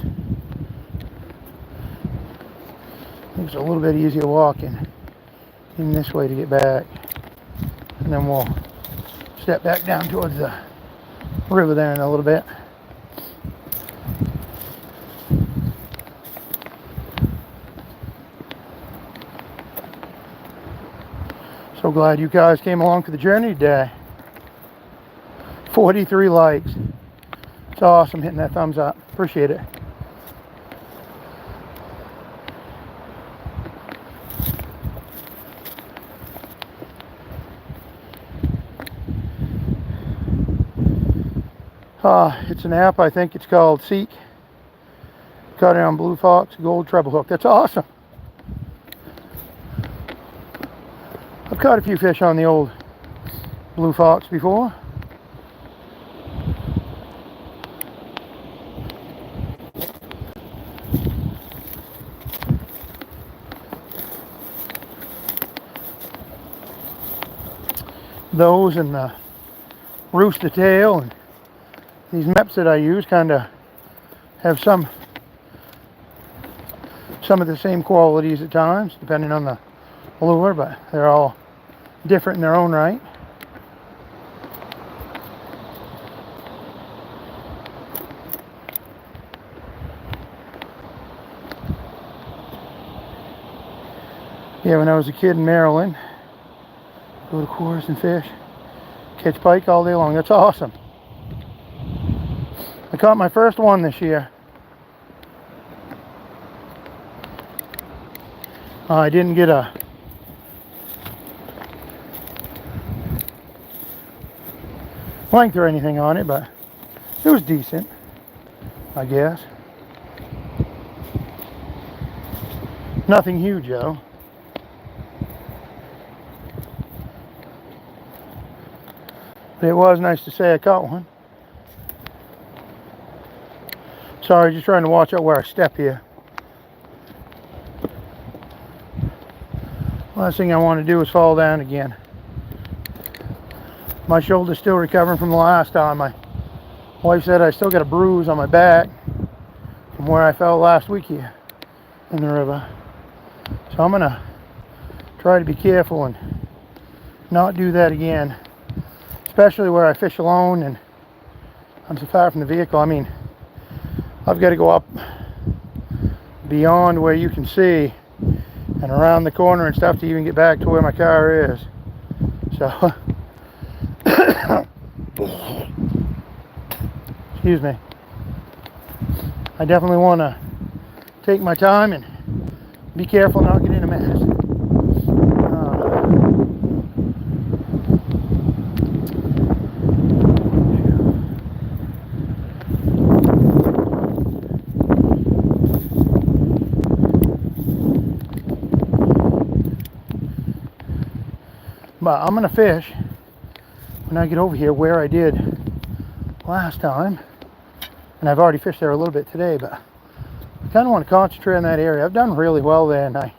It's a little bit easier walking in this way to get back. And then we'll step back down towards the river there in a little bit. So glad you guys came along for the journey today. 43 likes. It's awesome hitting that thumbs up. Appreciate it. It's an app, I think it's called Seek. Got it on Blue Fox Gold Treble Hook. That's awesome. I've caught a few fish on the old Blue Fox before. Those and the rooster tail and these MEPs that I use kind of have some of the same qualities at times, depending on the lure, but they're all different in their own right. Yeah, when I was a kid in Maryland, go to quarters and fish, catch pike all day long. That's awesome. I caught my first one this year. I didn't get a length or anything on it, but it was decent, I guess. Nothing huge though. But it was nice to say I caught one. Sorry, just trying to watch out where I step here. Last thing I want to do is fall down again. My shoulder's still recovering from the last time. My wife said I still got a bruise on my back from where I fell last week here in the river. So I'm gonna try to be careful and not do that again, especially where I fish alone and I'm so far from the vehicle. I mean, I've got to go up beyond where you can see and around the corner and stuff to even get back to where my car is. So, excuse me. I definitely want to take my time and be careful not get in a mess. But I'm gonna fish when I get over here where I did last time, and I've already fished there a little bit today, but I kind of want to concentrate on that area. I've done really well there, and I'm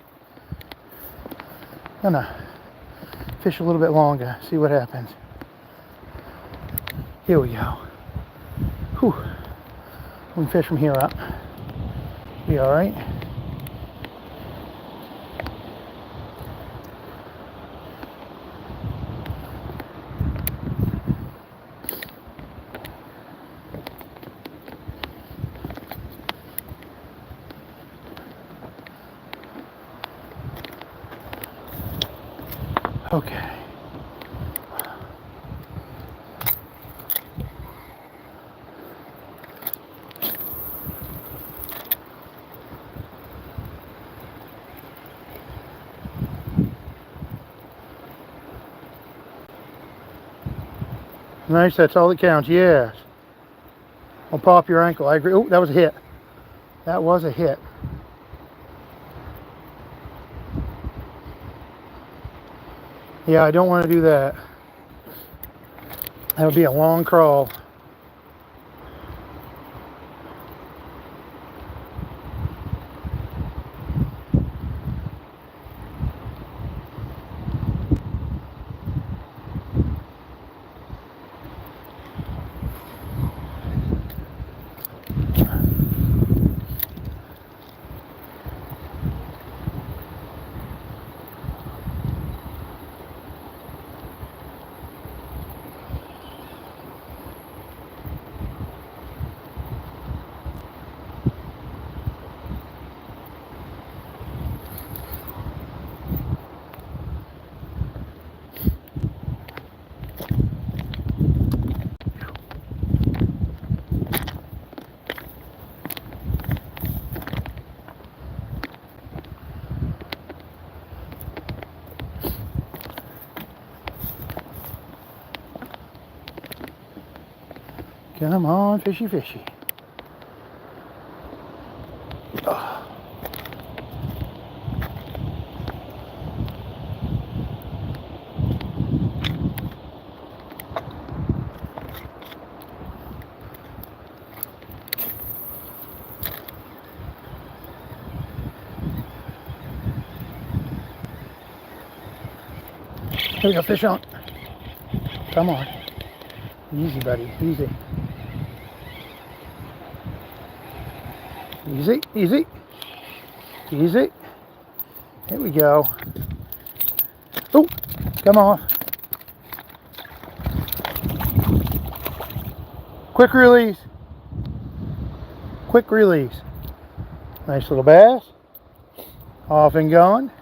gonna fish a little bit longer, see what happens. Here we go. Whew. We can fish from here up. Be all right. Okay. Nice, that's all that counts, yes. I'll pop your ankle, I agree. Oh, that was a hit. That was a hit. Yeah, I don't want to do that. That would be a long crawl. Come on, fishy, fishy. Oh. Here we go, fish on. Come on. Easy, buddy, easy. Easy, easy, easy. Here we go. Oh, come on. Quick release. Quick release. Nice little bass. Off and gone.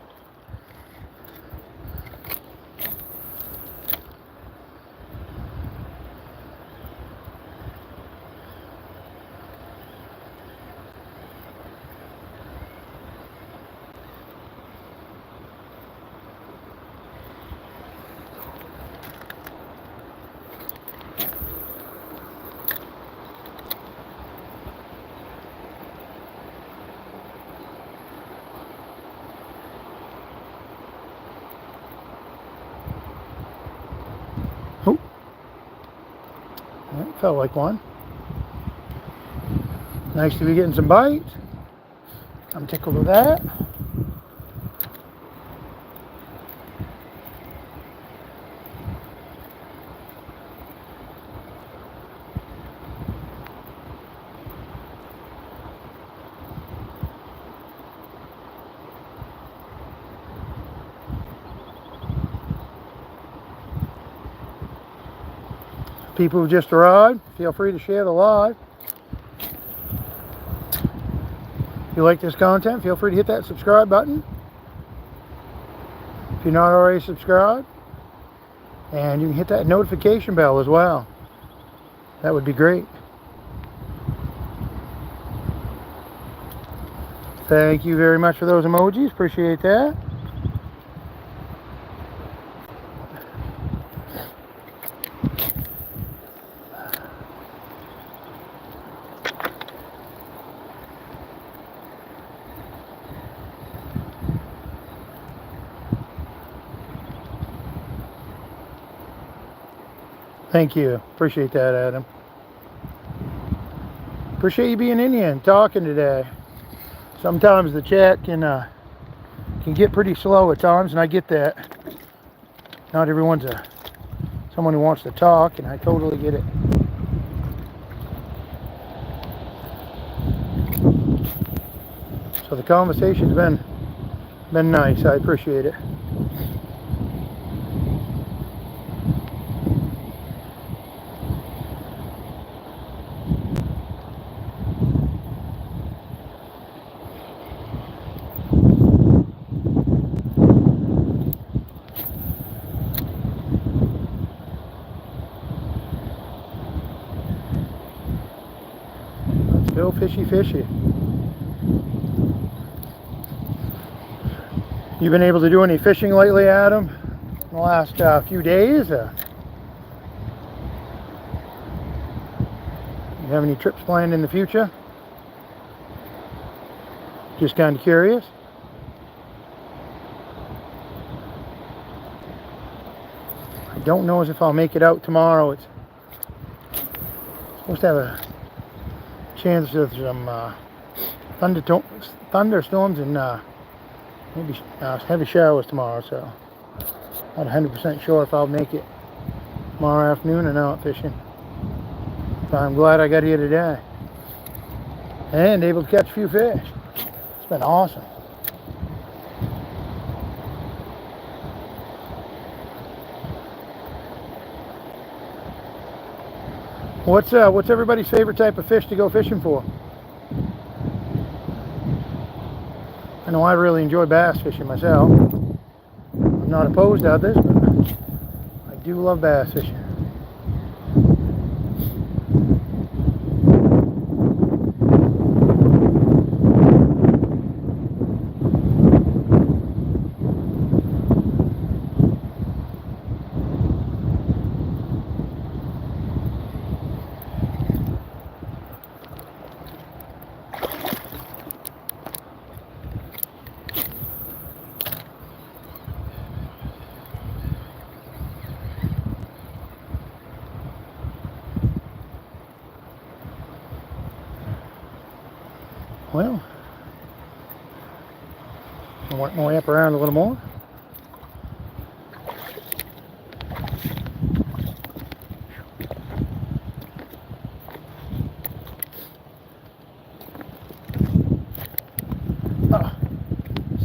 Oh, that felt like one. Nice to be getting some bites. I'm tickled with that. People who just arrived, feel free to share the live. If you like this content, feel free to hit that subscribe button. If you're not already subscribed, and you can hit that notification bell as well. That would be great. Thank you very much for those emojis. Appreciate that. Thank you. Appreciate that, Adam. Appreciate you being in here and talking today. Sometimes the chat can get pretty slow at times, and I get that. Not everyone's someone who wants to talk, and I totally get it. So the conversation's been nice. I appreciate it. Still fishy, fishy. You been able to do any fishing lately, Adam? In the last few days? You have any trips planned in the future? Just kind of curious. I don't know as if I'll make it out tomorrow. It's supposed to have a chance of some thunderstorms and maybe heavy showers tomorrow, so not 100% sure if I'll make it tomorrow afternoon or not fishing. But I'm glad I got here today and able to catch a few fish. It's been awesome. What's everybody's favorite type of fish to go fishing for? I know I really enjoy bass fishing myself. I'm not opposed to others, but I do love bass fishing. Well, I'll work my way up around a little more.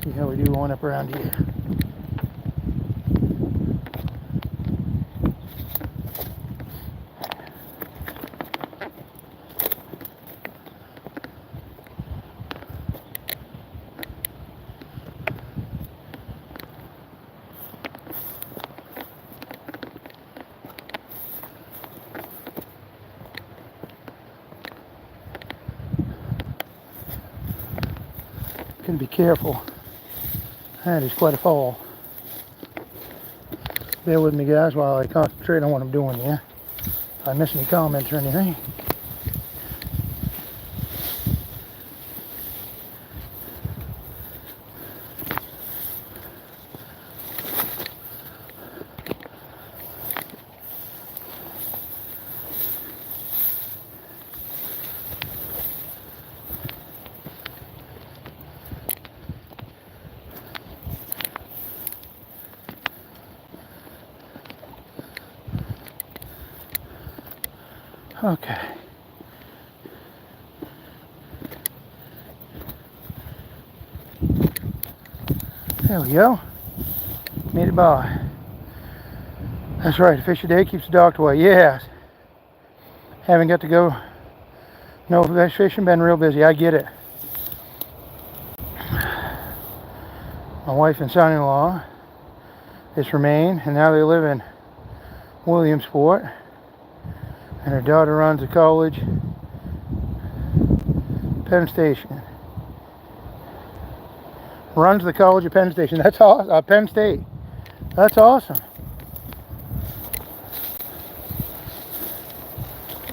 See how we do going up around here. Gotta be careful. That is quite a fall. Bear with me, guys, while I concentrate on what I'm doing here. If I miss any comments or anything. Okay. There we go. Made it by. That's right, a fish a day keeps the doctor away. Yes. Haven't got to go no fish fishing, been real busy. I get it. My wife and son-in-law is from Maine, and now they live in Williamsport. And her daughter runs a college, Penn Station. Runs the college at Penn Station. That's awesome. Penn State. That's awesome.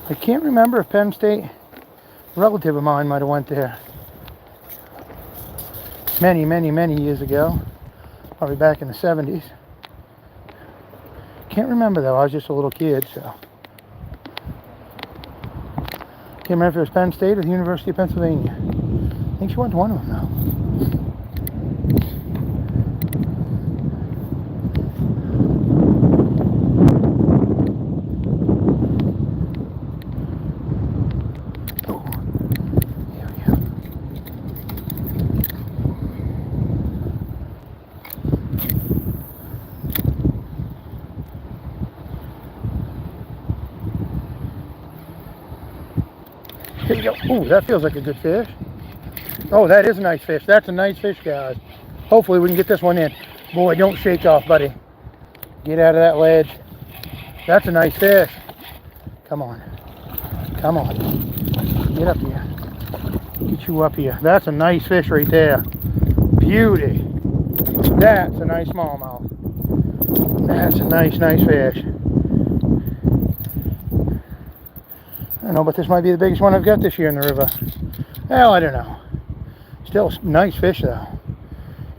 I can't remember if Penn State, a relative of mine might have went there. Many, many, many years ago. Probably back in the 70s. Can't remember though. I was just a little kid, so. Can't remember if it was Penn State or the University of Pennsylvania. I think she went to one of them though. Oh, here we go. Here we go. Ooh, that feels like a good fish. Oh, that is a nice fish. That's a nice fish, guys. Hopefully we can get this one in. Boy, don't shake off, buddy. Get out of that ledge. That's a nice fish. Come on. Come on. Get up here. Get you up here. That's a nice fish right there. Beauty. That's a nice smallmouth. That's a nice, nice fish. I don't know, but this might be the biggest one I've got this year in the river. Well, I don't know. Still nice fish though.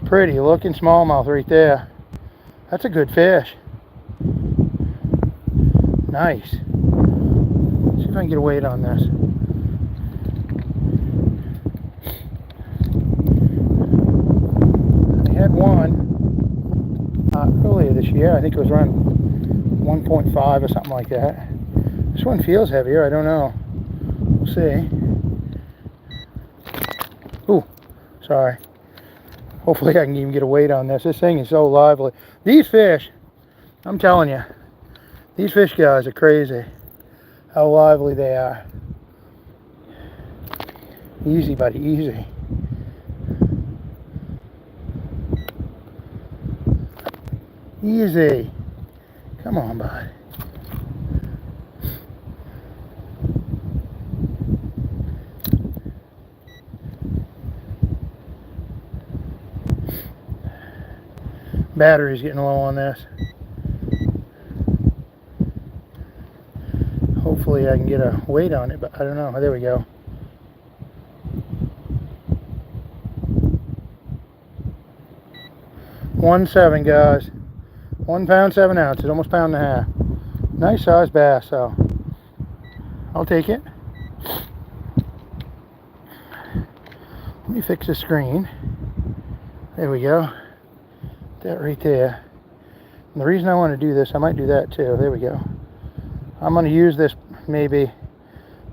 Pretty looking smallmouth right there. That's a good fish. Nice. Let's see if I can get a weight on this. I had one earlier this year. I think it was around 1.5 or something like that. This one feels heavier. I don't know. We'll see. Ooh, sorry. Hopefully I can even get a weight on this. This thing is so lively. These fish, I'm telling you, these fish guys are crazy. How lively they are. Easy, buddy, easy. Easy. Come on, bud. Battery's getting low on this. Hopefully I can get a weight on it, but I don't know. There we go. .17, guys. 1 pound 7 ounces, almost a pound and a half. Nice sized bass, so I'll take it. Let me fix the screen. There we go. That right there. And the reason I want to do this, I might do that too. There we go. I'm going to use this maybe.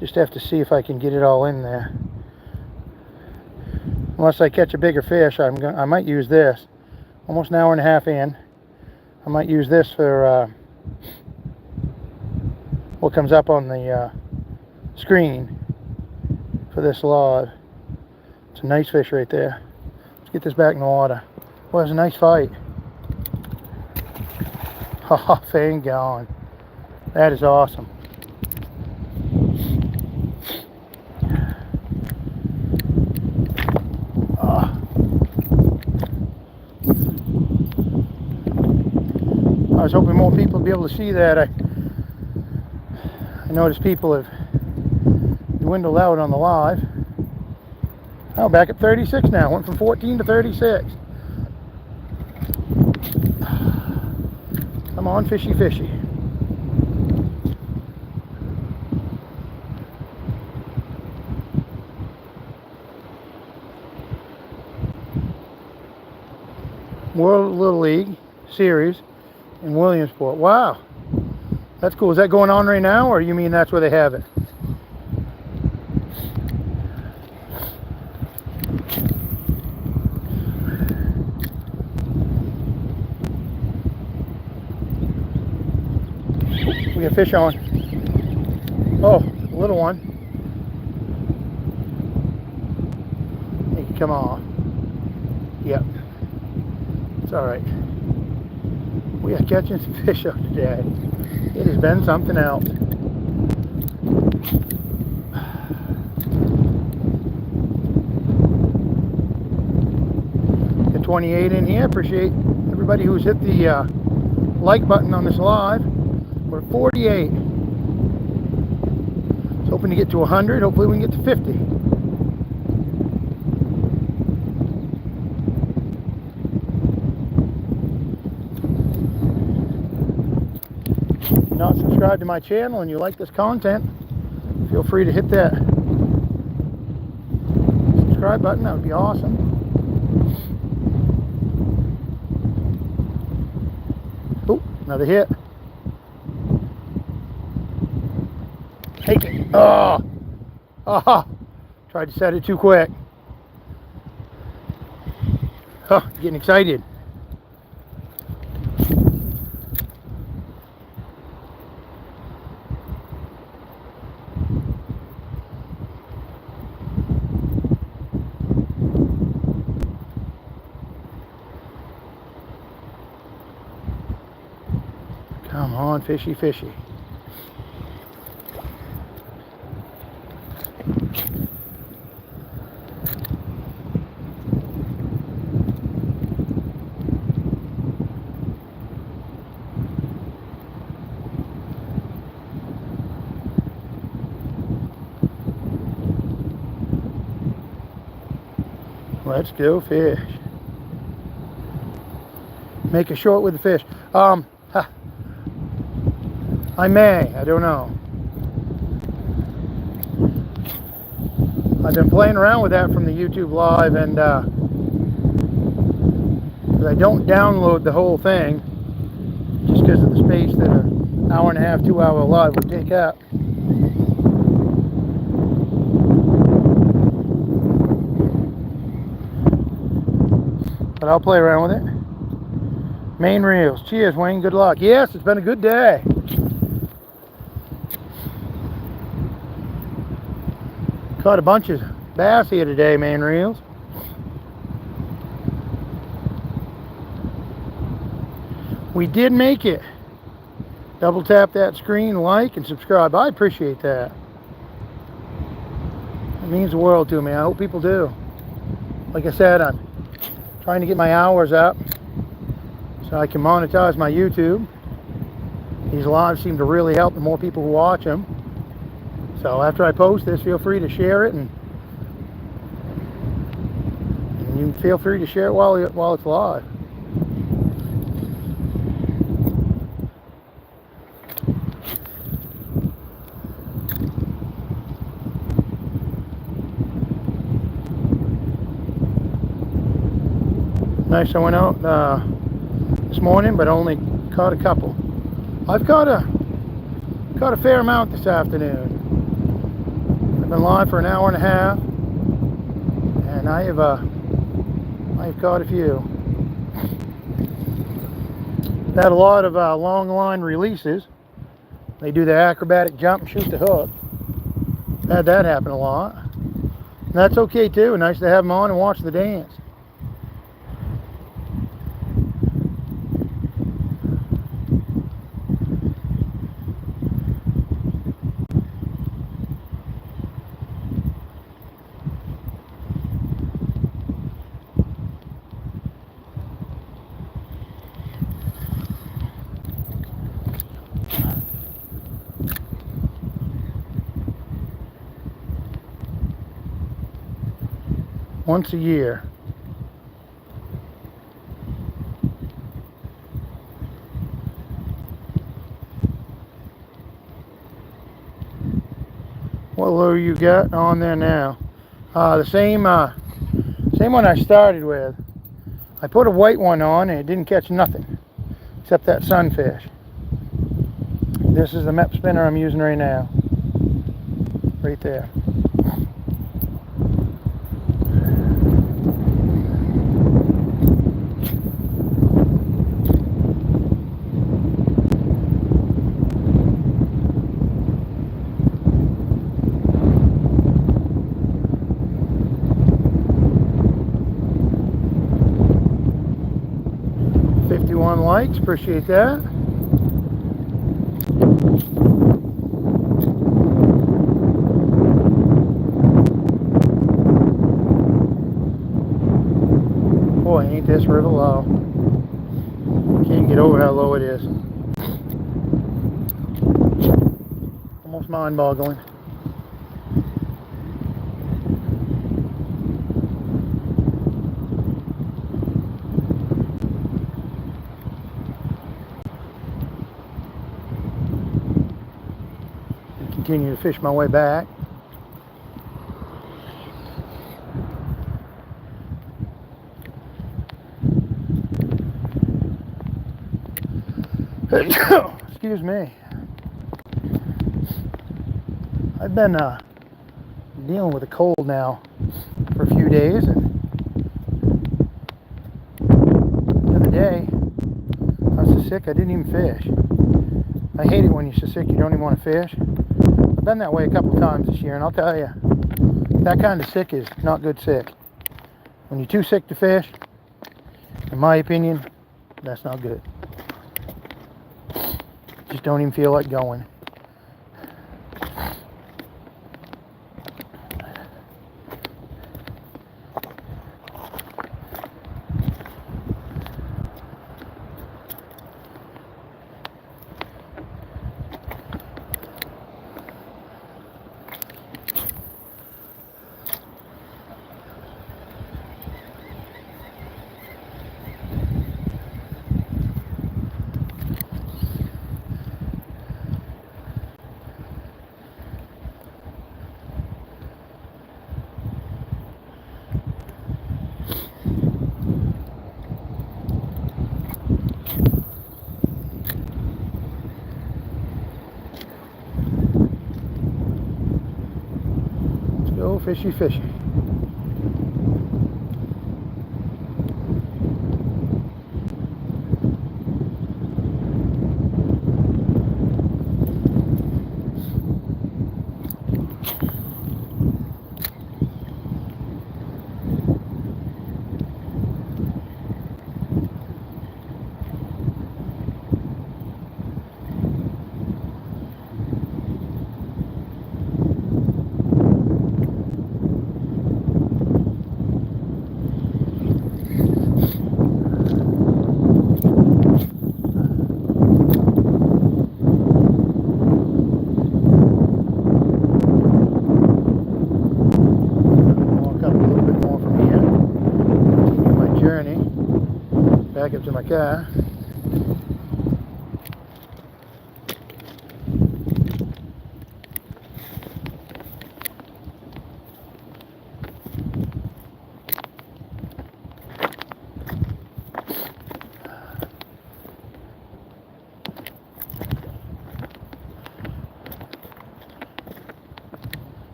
Just have to see if I can get it all in there. Unless I catch a bigger fish, I might use this. Almost an hour and a half in. I might use this for what comes up on the screen for this log. It's a nice fish right there. Let's get this back in the water. Well, it was a nice fight. Oh, thing gone. That is awesome. I was hoping more people would be able to see that. I noticed people have dwindled out on the live. Oh, back at 36 now. Went from 14 to 36. Come on, fishy, fishy. World Little League Series in Williamsport. Wow, that's cool. Is that going on right now, or you mean that's where they have it? We got fish on. Oh, a little one. He can come off. Yep. It's all right. We are catching some fish out today. It has been something else. Got 28 in here. Appreciate everybody who's hit the like button on this live. We're at 48. Just hoping to get to 100. Hopefully we can get to 50. Not subscribed to my channel and you like this content, feel free to hit that subscribe button. That would be awesome. Oh, another hit. Take it. Oh, tried to set it too quick. Oh, getting excited. Come on, fishy, fishy. Let's go fish. Make a short with the fish. I may, I don't know. I've been playing around with that from the YouTube live, and I don't download the whole thing just because of the space that an hour and a half, 2 hour live would take up. But I'll play around with it. Maine reels. Cheers, Wayne. Good luck. Yes, it's been a good day. Caught a bunch of bass here today, Maine reels. We did make it. Double tap that screen, like, and subscribe. I appreciate that. It means the world to me. I hope people do. Like I said, I'm trying to get my hours up so I can monetize my YouTube. These lives seem to really help the more people who watch them. So after I post this, feel free to share it, and you can feel free to share it while it's live. Nice. I went out this morning, but only caught a couple. I've caught a fair amount this afternoon. I've been live for an hour and a half, and I've caught a few. Had a lot of long line releases. They do the acrobatic jump and shoot the hook. Had that happen a lot. And that's okay too. Nice to have them on and watch the dance. Once a year. What lure you got on there now? The same one I started with. I put a white one on and it didn't catch nothing except that sunfish. This is the MEP spinner I'm using right now. Right there. Likes, appreciate that. Boy, ain't this river low. Can't get over how low it is. Almost mind-boggling. Continue to fish my way back. Excuse me. I've been dealing with a cold now for a few days, and the other day I was so sick I didn't even fish. I hate it when you're so sick you don't even want to fish. I've been that way a couple times this year, and I'll tell you, that kind of sick is not good sick. When you're too sick to fish, in my opinion, that's not good. Just don't even feel like going. Go fishy fishy. Back up to my car.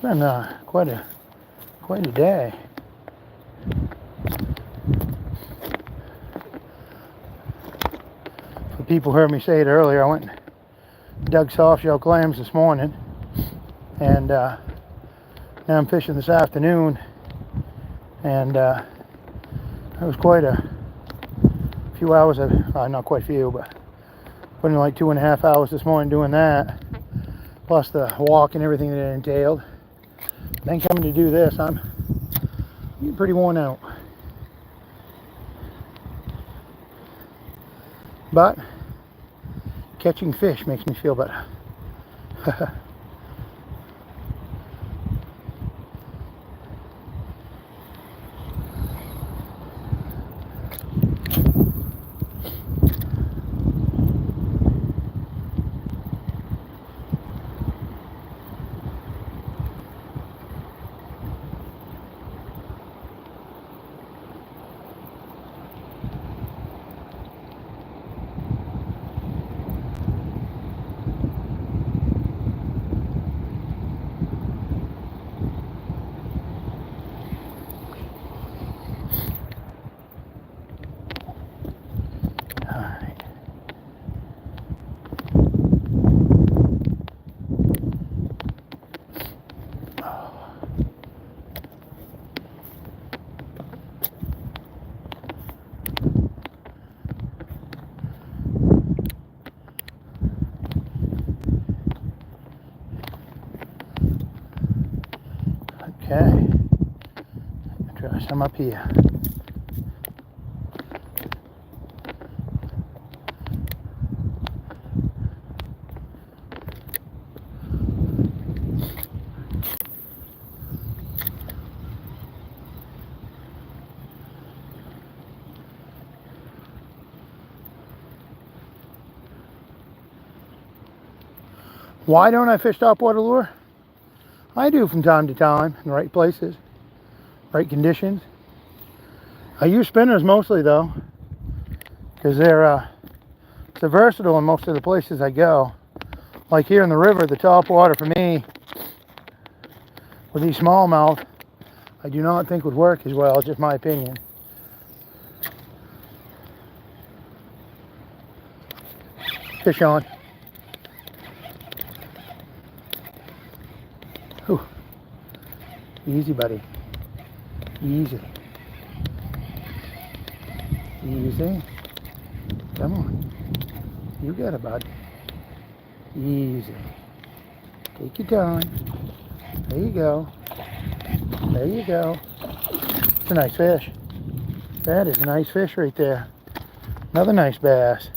been quite a day. For people who heard me say it earlier, I went and dug soft shell clams this morning, and now I'm fishing this afternoon, and that was quite a few hours of, not quite a few, but put in like 2.5 hours this morning doing that, plus the walk and everything that it entailed. Then coming to do this, I'm getting pretty worn out. But catching fish makes me feel better. Okay, try some up here. Why don't I fish topwater lure? I do from time to time in the right places, right conditions. I use spinners mostly though, because they're versatile in most of the places I go. Like here in the river, the topwater for me, with these smallmouth, I do not think would work as well, just my opinion. Fish on. Whew. Easy, buddy. Easy. Easy. Come on. You got it, bud. Easy. Take your time. There you go. There you go. It's a nice fish. That is a nice fish right there. Another nice bass.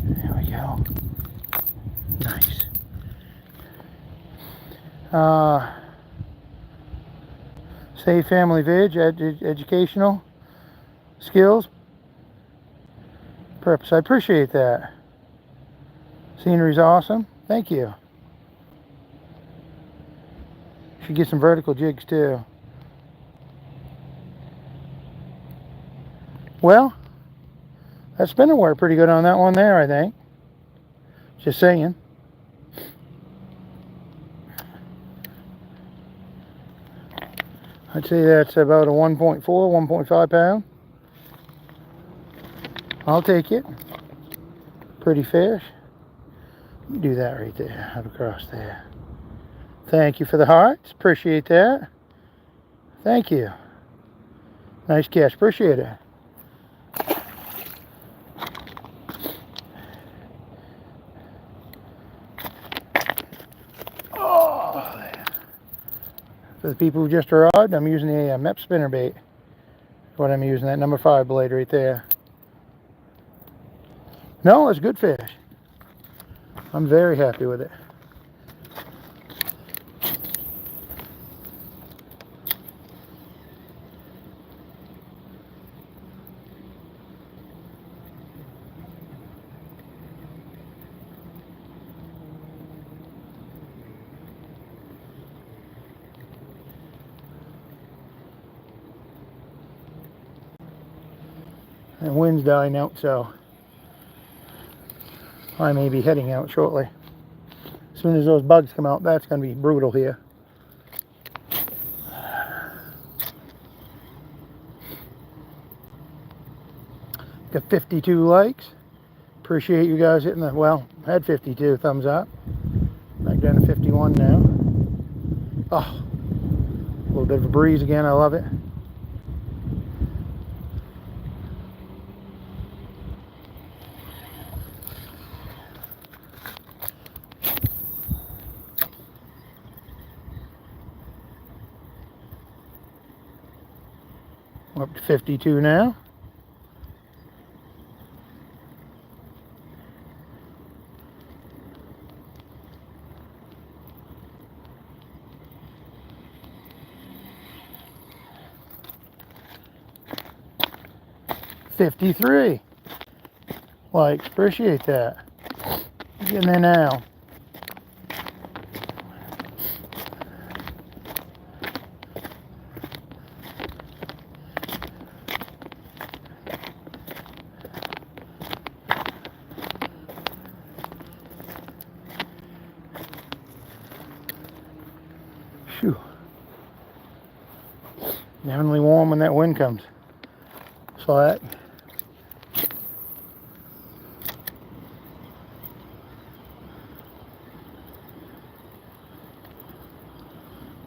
There we go. Nice. Save family veg, educational skills purpose. I appreciate that. Scenery's awesome. Thank you. Should get some vertical jigs too. Well, that spinner worked pretty good on that one there, I think. Just saying. I'd say that's about a 1.4, 1.5 pound. I'll take it. Pretty fish. Let me do that right there, out across there. Thank you for the hearts. Appreciate that. Thank you. Nice catch. Appreciate it. Oh, for the people who just arrived, I'm using a MEP spinnerbait. That's what I'm using, that number 5 blade right there. No, it's good fish. I'm very happy with it. And wind's dying out, so I may be heading out shortly. As soon as those bugs come out, that's going to be brutal here. Got 52 likes. Appreciate you guys hitting the, well, had 52 thumbs up. Back down to 51 now. Oh, a little bit of a breeze again. I love it. We're up to 52 now. $53 likes, appreciate that. Getting there now. Phew. Definitely warm when that wind comes. Saw that.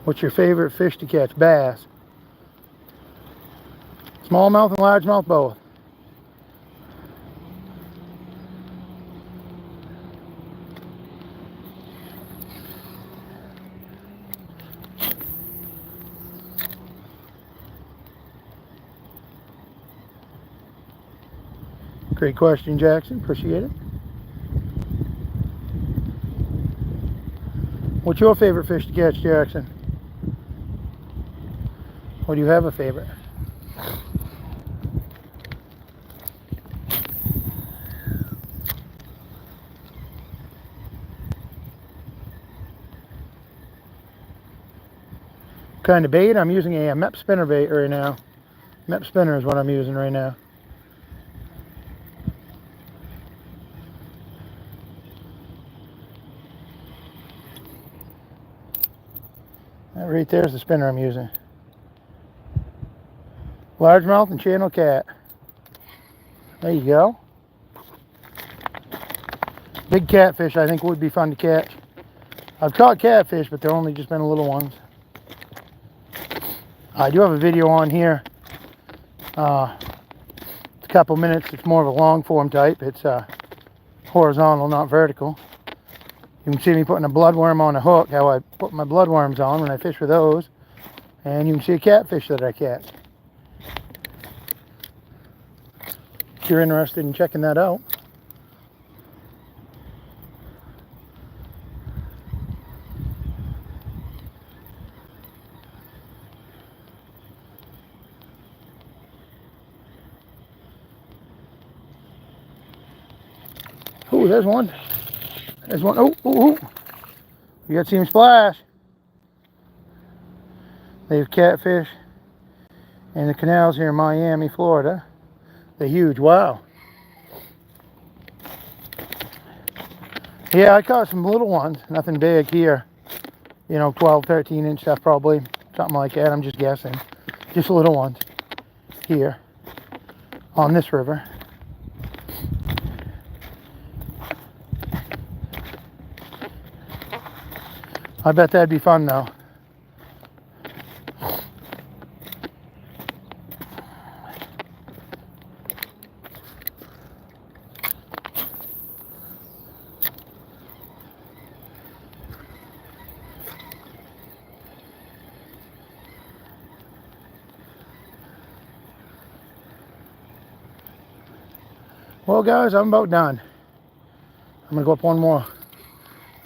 What's your favorite fish to catch? Bass. Smallmouth and largemouth both. Great question, Jackson. Appreciate it. What's your favorite fish to catch, Jackson? Or do you have a favorite? What kind of bait? I'm using a Mep spinner bait right now. Mep spinner is what I'm using right now. That right there is the spinner I'm using. Largemouth and channel cat. There you go. Big catfish I think would be fun to catch. I've caught catfish, but they're only just been little ones. I do have a video on here. It's a couple minutes. It's more of a long form type. It's horizontal, not vertical. You can see me putting a bloodworm on a hook, how I put my bloodworms on when I fish with those. And you can see a catfish that I catch. If you're interested in checking that out. Oh, there's one. There's one. Oh, oh, oh. You got to see him splash. They have catfish in the canals here in Miami, Florida. They're huge. Wow. Yeah, I caught some little ones. Nothing big here. You know, 12, 13 inch stuff probably. Something like that. I'm just guessing. Just little ones here on this river. I bet that'd be fun though. Well guys, I'm about done. I'm gonna go up one more.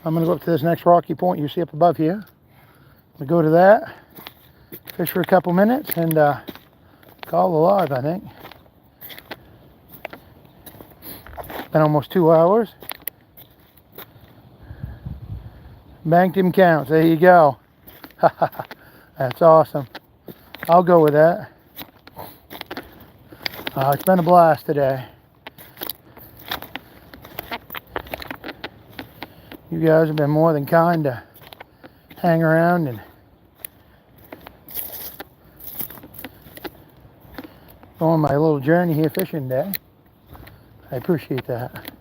I'm gonna go up to this next rocky point you see up above here. I'm gonna go to that, fish for a couple minutes, and call alive, I think. Been almost 2 hours. Banked him counts. There you go. That's awesome. I'll go with that. It's been a blast today. You guys have been more than kind to hang around and go on my little journey here fishing today. I appreciate that.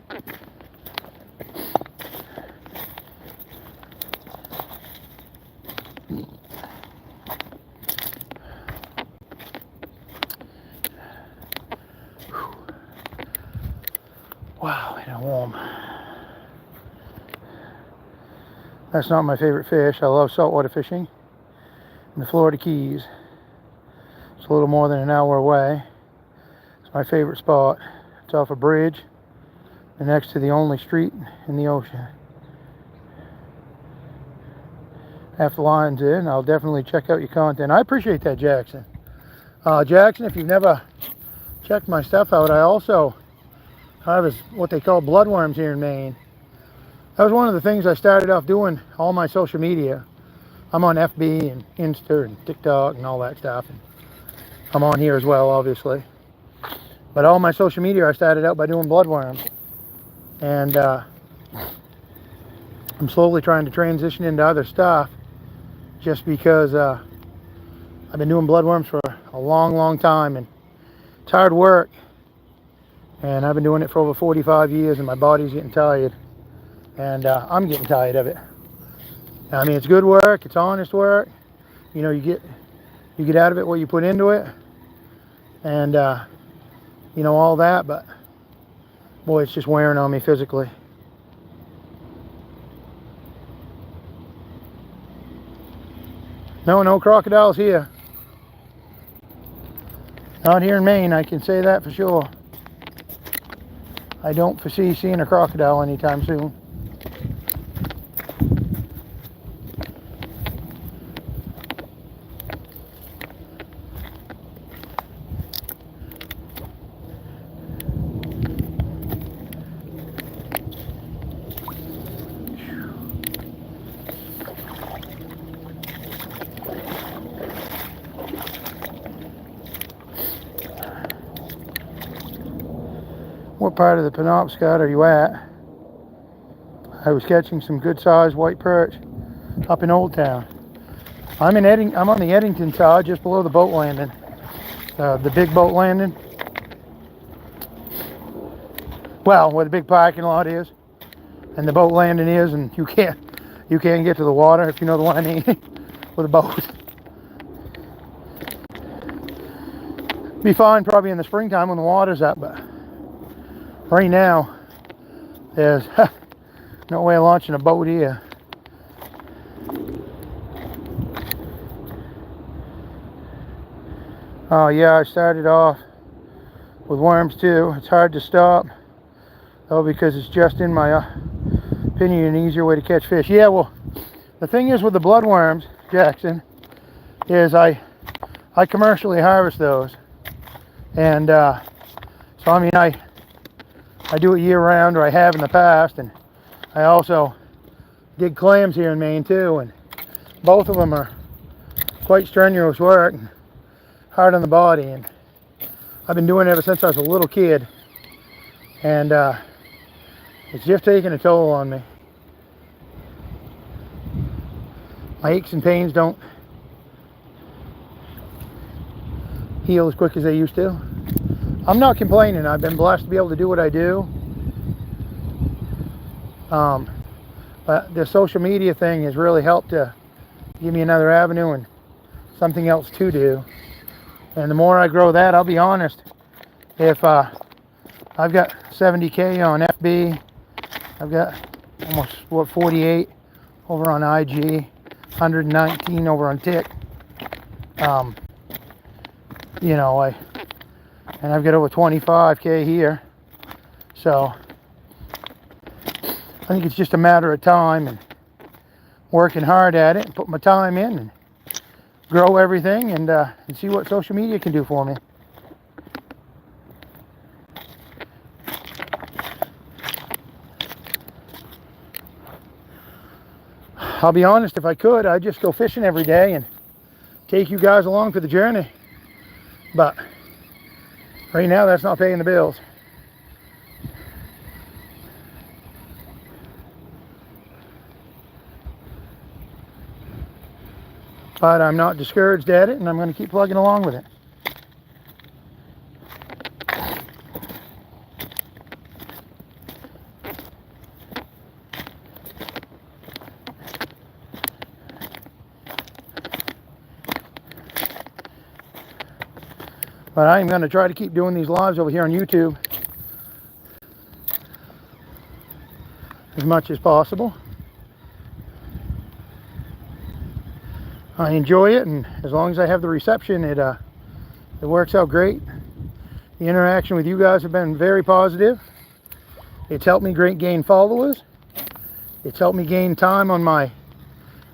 Wow, it's warm. That's not my favorite fish. I love saltwater fishing in the Florida Keys. It's a little more than an hour away. It's my favorite spot. It's off a bridge and next to the only street in the ocean. After the line's in, I'll definitely check out your content. I appreciate that, Jackson. Jackson, if you've never checked my stuff out, I also have what they call bloodworms here in Maine. That was one of the things I started off doing, all my social media. I'm on FB and Insta and TikTok and all that stuff. And I'm on here as well, obviously. But all my social media, I started out by doing bloodworms. And I'm slowly trying to transition into other stuff just because I've been doing bloodworms for a long, long time. And it's hard work. And I've been doing it for over 45 years and my body's getting tired. And I'm getting tired of it. I mean, it's good work, it's honest work. You know, you get out of it what you put into it. And, you know, all that, but boy, it's just wearing on me physically. No crocodiles here. Not here in Maine, I can say that for sure. I don't foresee seeing a crocodile anytime soon. What part of the Penobscot are you at? I was catching some good sized white perch up in Old Town. I'm on the Eddington side, just below the boat landing. The big boat landing. Well, where the big parking lot is and the boat landing is, and you can't get to the water, if you know the one I mean, with a boat. Be fine probably in the springtime when the water's up, but right now there's no way of launching a boat here. Oh yeah, I started off with worms too. It's hard to stop, though, because it's just, in my opinion, an easier way to catch fish. Yeah, well, the thing is with the bloodworms, Jackson, is I commercially harvest those. And so I mean, I do it year round, or I have in the past, and I also dig clams here in Maine too, and both of them are quite strenuous work and hard on the body, and I've been doing it ever since I was a little kid, and it's just taking a toll on me. My aches and pains don't heal as quick as they used to. I'm not complaining. I've been blessed to be able to do what I do. But the social media thing has really helped to give me another avenue and something else to do. And the more I grow that, I'll be honest, if I've got 70K on FB, I've got almost 48 over on IG, 119 over on Tik. You know, and I've got over 25K here. So I think it's just a matter of time and working hard at it and put my time in and grow everything and see what social media can do for me. I'll be honest, if I could, I'd just go fishing every day and take you guys along for the journey. But Right now, that's not paying the bills. But I'm not discouraged at it, and I'm going to keep plugging along with it. But I'm going to try to keep doing these lives over here on YouTube as much as possible. I enjoy it, and as long as I have the reception, it works out great. The interaction with you guys have been very positive. It's helped me gain followers. It's helped me gain time on my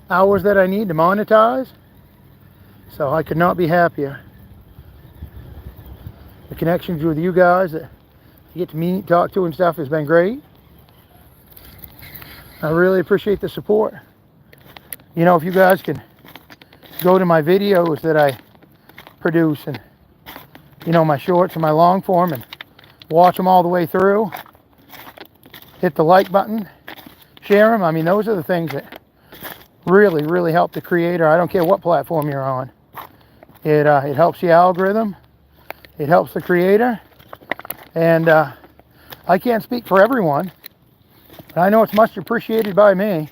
hours that I need to monetize. So I could not be happier. The connections with you guys that you get to meet, talk to and stuff has been great. I really appreciate the support. You know, if you guys can go to my videos that I produce, and you know, my shorts and my long form, and watch them all the way through, hit the like button, share them. I mean, those are the things that really help the creator. I don't care what platform you're on. It helps the algorithm. It helps the creator. And I can't speak for everyone, but I know it's much appreciated by me.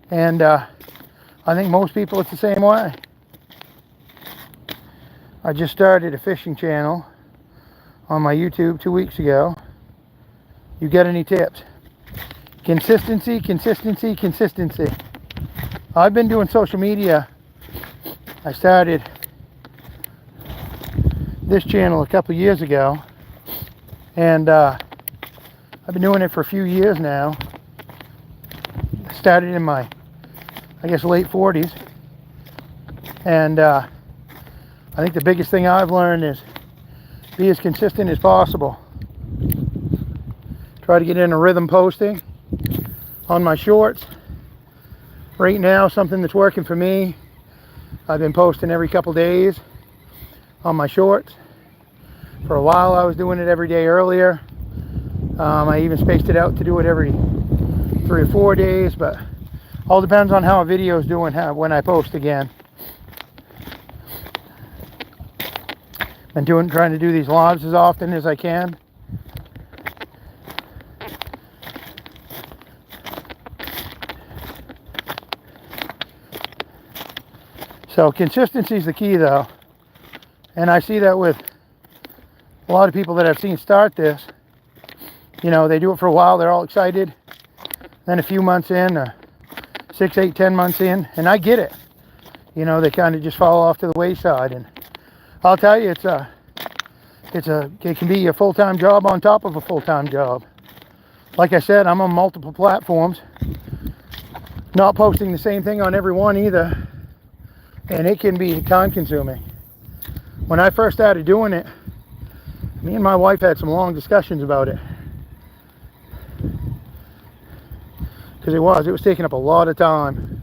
And I think most people it's the same way. I just started a fishing channel on my YouTube 2 weeks ago. You got any tips? Consistency, consistency, consistency. I've been doing social media. I started this channel a couple years ago, and I've been doing it for a few years now. I started in my, I guess, late 40s, and I think the biggest thing I've learned is be as consistent as possible. Try to get in a rhythm posting on my shorts. Right now, something that's working for me, I've been posting every couple days on my shorts. For a while I was doing it every day earlier. I even spaced it out to do it every 3 or 4 days, but all depends on how a video is doing when I post again. Been trying to do these lives as often as I can. So consistency is the key, though. And I see that with a lot of people that I've seen start this. You know, they do it for a while, they're all excited. Then a few months in, 6, 8, 10 months in, and I get it. You know, they kind of just fall off to the wayside. And I'll tell you, it can be a full-time job on top of a full-time job. Like I said, I'm on multiple platforms. Not posting the same thing on every one either. And it can be time-consuming. When I first started doing it, me and my wife had some long discussions about it. Because it was taking up a lot of time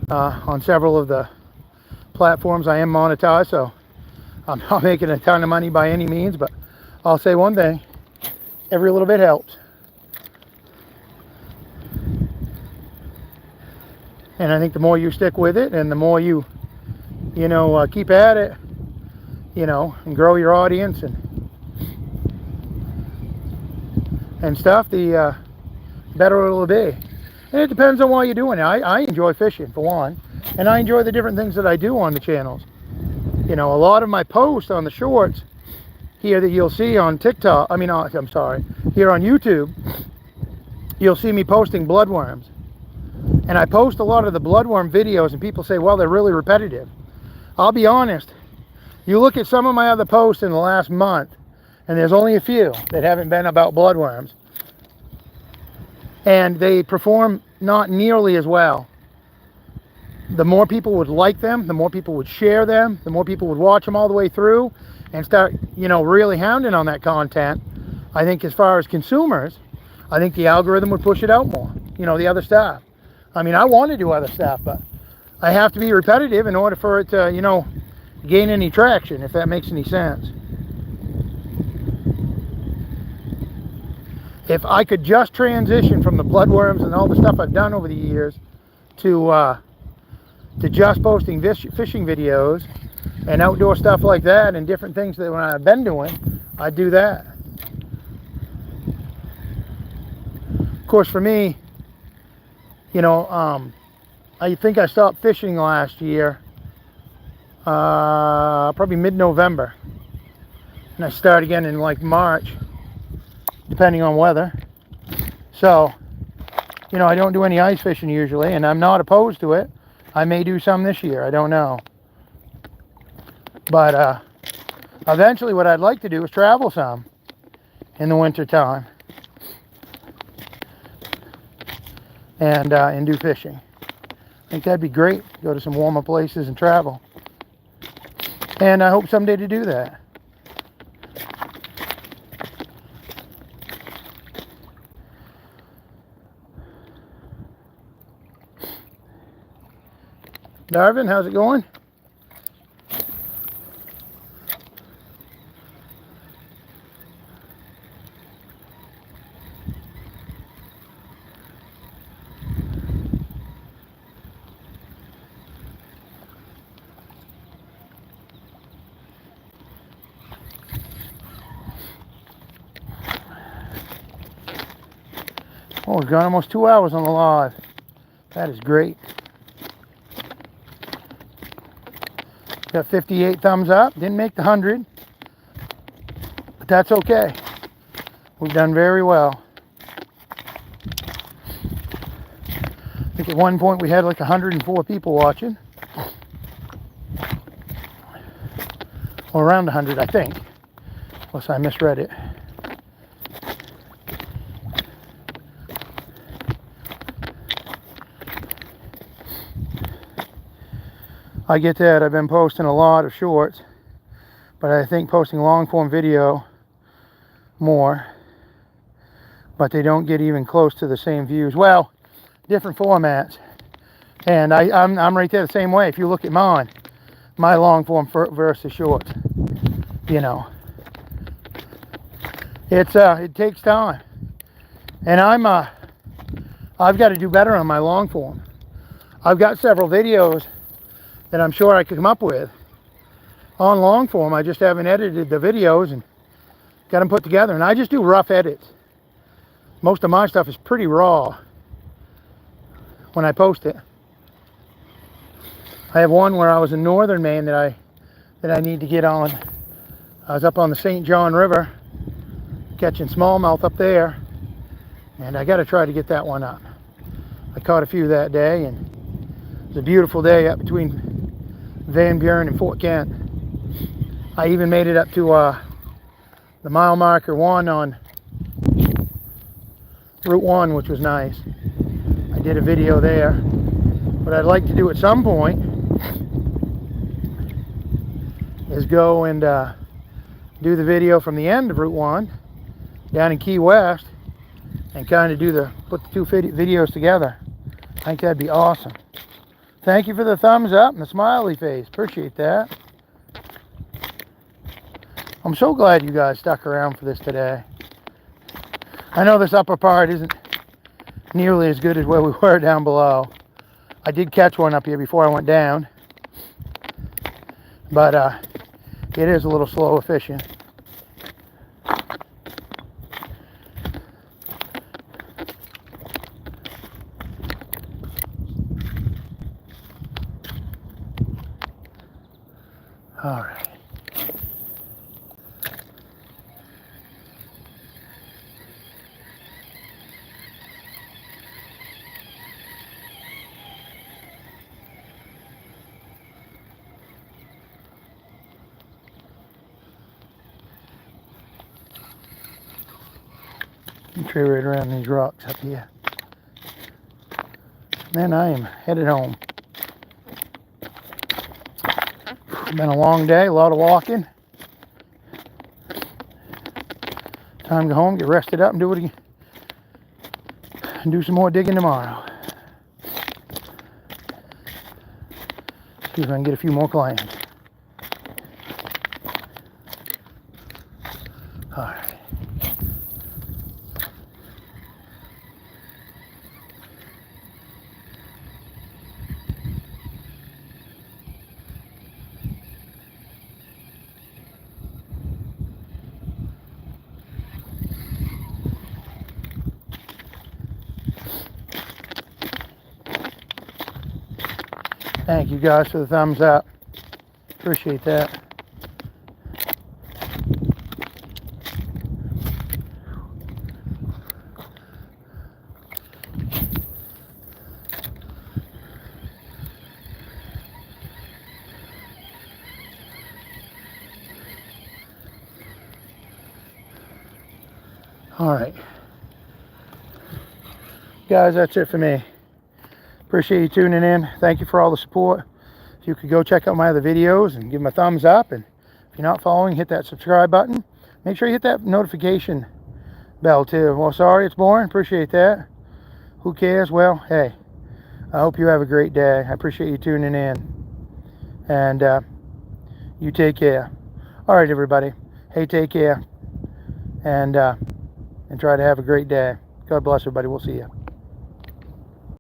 on several of the platforms. I am monetized, so I'm not making a ton of money by any means, but I'll say one thing, every little bit helps. And I think the more you stick with it, and the more you keep at it, and grow your audience and stuff, the better it'll be. And it depends on why you're doing it. I enjoy fishing, for one, and I enjoy the different things that I do on the channels. A lot of my posts on the shorts here that you'll see on TikTok, here on YouTube, you'll see me posting bloodworms. And I post a lot of the bloodworm videos, and people say, well, they're really repetitive. I'll be honest, you look at some of my other posts in the last month, and there's only a few that haven't been about bloodworms. And they perform not nearly as well. The more people would like them, the more people would share them, the more people would watch them all the way through and start, really hounding on that content. I think as far as consumers, I think the algorithm would push it out more, the other stuff. I mean, I want to do other stuff, but I have to be repetitive in order for it to, gain any traction, if that makes any sense. if I could just transition from the bloodworms and all the stuff I've done over the years to just posting fishing videos and outdoor stuff like that and different things that when I've been doing, I'd do that. Of course, for me, you know, I think I stopped fishing last year, probably mid-November, and I start again in like March, depending on weather. So, you know, I don't do any ice fishing usually, and I'm not opposed to it. I may do some this year, I don't know. But eventually what I'd like to do is travel some in the winter time and do fishing. I think that'd be great. Go to some warmer places and travel. And I hope someday to do that. Darvin, how's it going? Oh, we've gone almost 2 hours on the live. That is great. Got 58 thumbs up. Didn't make the 100, but that's okay. We've done very well. I think at one point we had like 104 people watching, or around 100, I think, unless I misread it. I get that. I've been posting a lot of shorts, but I think posting long form video more, but they don't get even close to the same views. Well, different formats, and I'm right there the same way. If you look at mine, my long form versus shorts, you know, it takes time, and I've got to do better on my long form. I've got several videos that I'm sure I could come up with on long form. I just haven't edited the videos and got them put together, and I just do rough edits. Most of my stuff is pretty raw when I post it. I have one where I was in northern Maine that I need to get on. I was up on the St. John River catching smallmouth up there, and I got to try to get that one up. I caught a few that day, and it was a beautiful day up between Van Buren and Fort Kent. I even made it up to the mile marker 1 on Route 1, which was nice. I did a video there. What I'd like to do at some point is go and do the video from the end of Route 1 down in Key West and kind of put the two videos together. I think that'd be awesome. Thank you for the thumbs up and the smiley face. Appreciate that. I'm so glad you guys stuck around for this today. I know this upper part isn't nearly as good as where we were down below. I did catch one up here before I went down, but it is a little slower fishing. All right. Try right around these rocks up here. Then I am headed home. It's been a long day, a lot of walking. Time to go home, get rested up, and do it again. And do some more digging tomorrow. See if I can get a few more clams. All right. Thank you guys for the thumbs up. Appreciate that. All right. Guys, that's it for me. Appreciate you tuning in. Thank you for all the support. If you could go check out my other videos and give them a thumbs up, and if you're not following, hit that subscribe button. Make sure you hit that notification bell too. Well, sorry it's boring. Appreciate that. Who cares? Well, hey, I hope you have a great day. I appreciate you tuning in, and you take care. All right, everybody. Hey, take care, and try to have a great day. God bless everybody. We'll see you.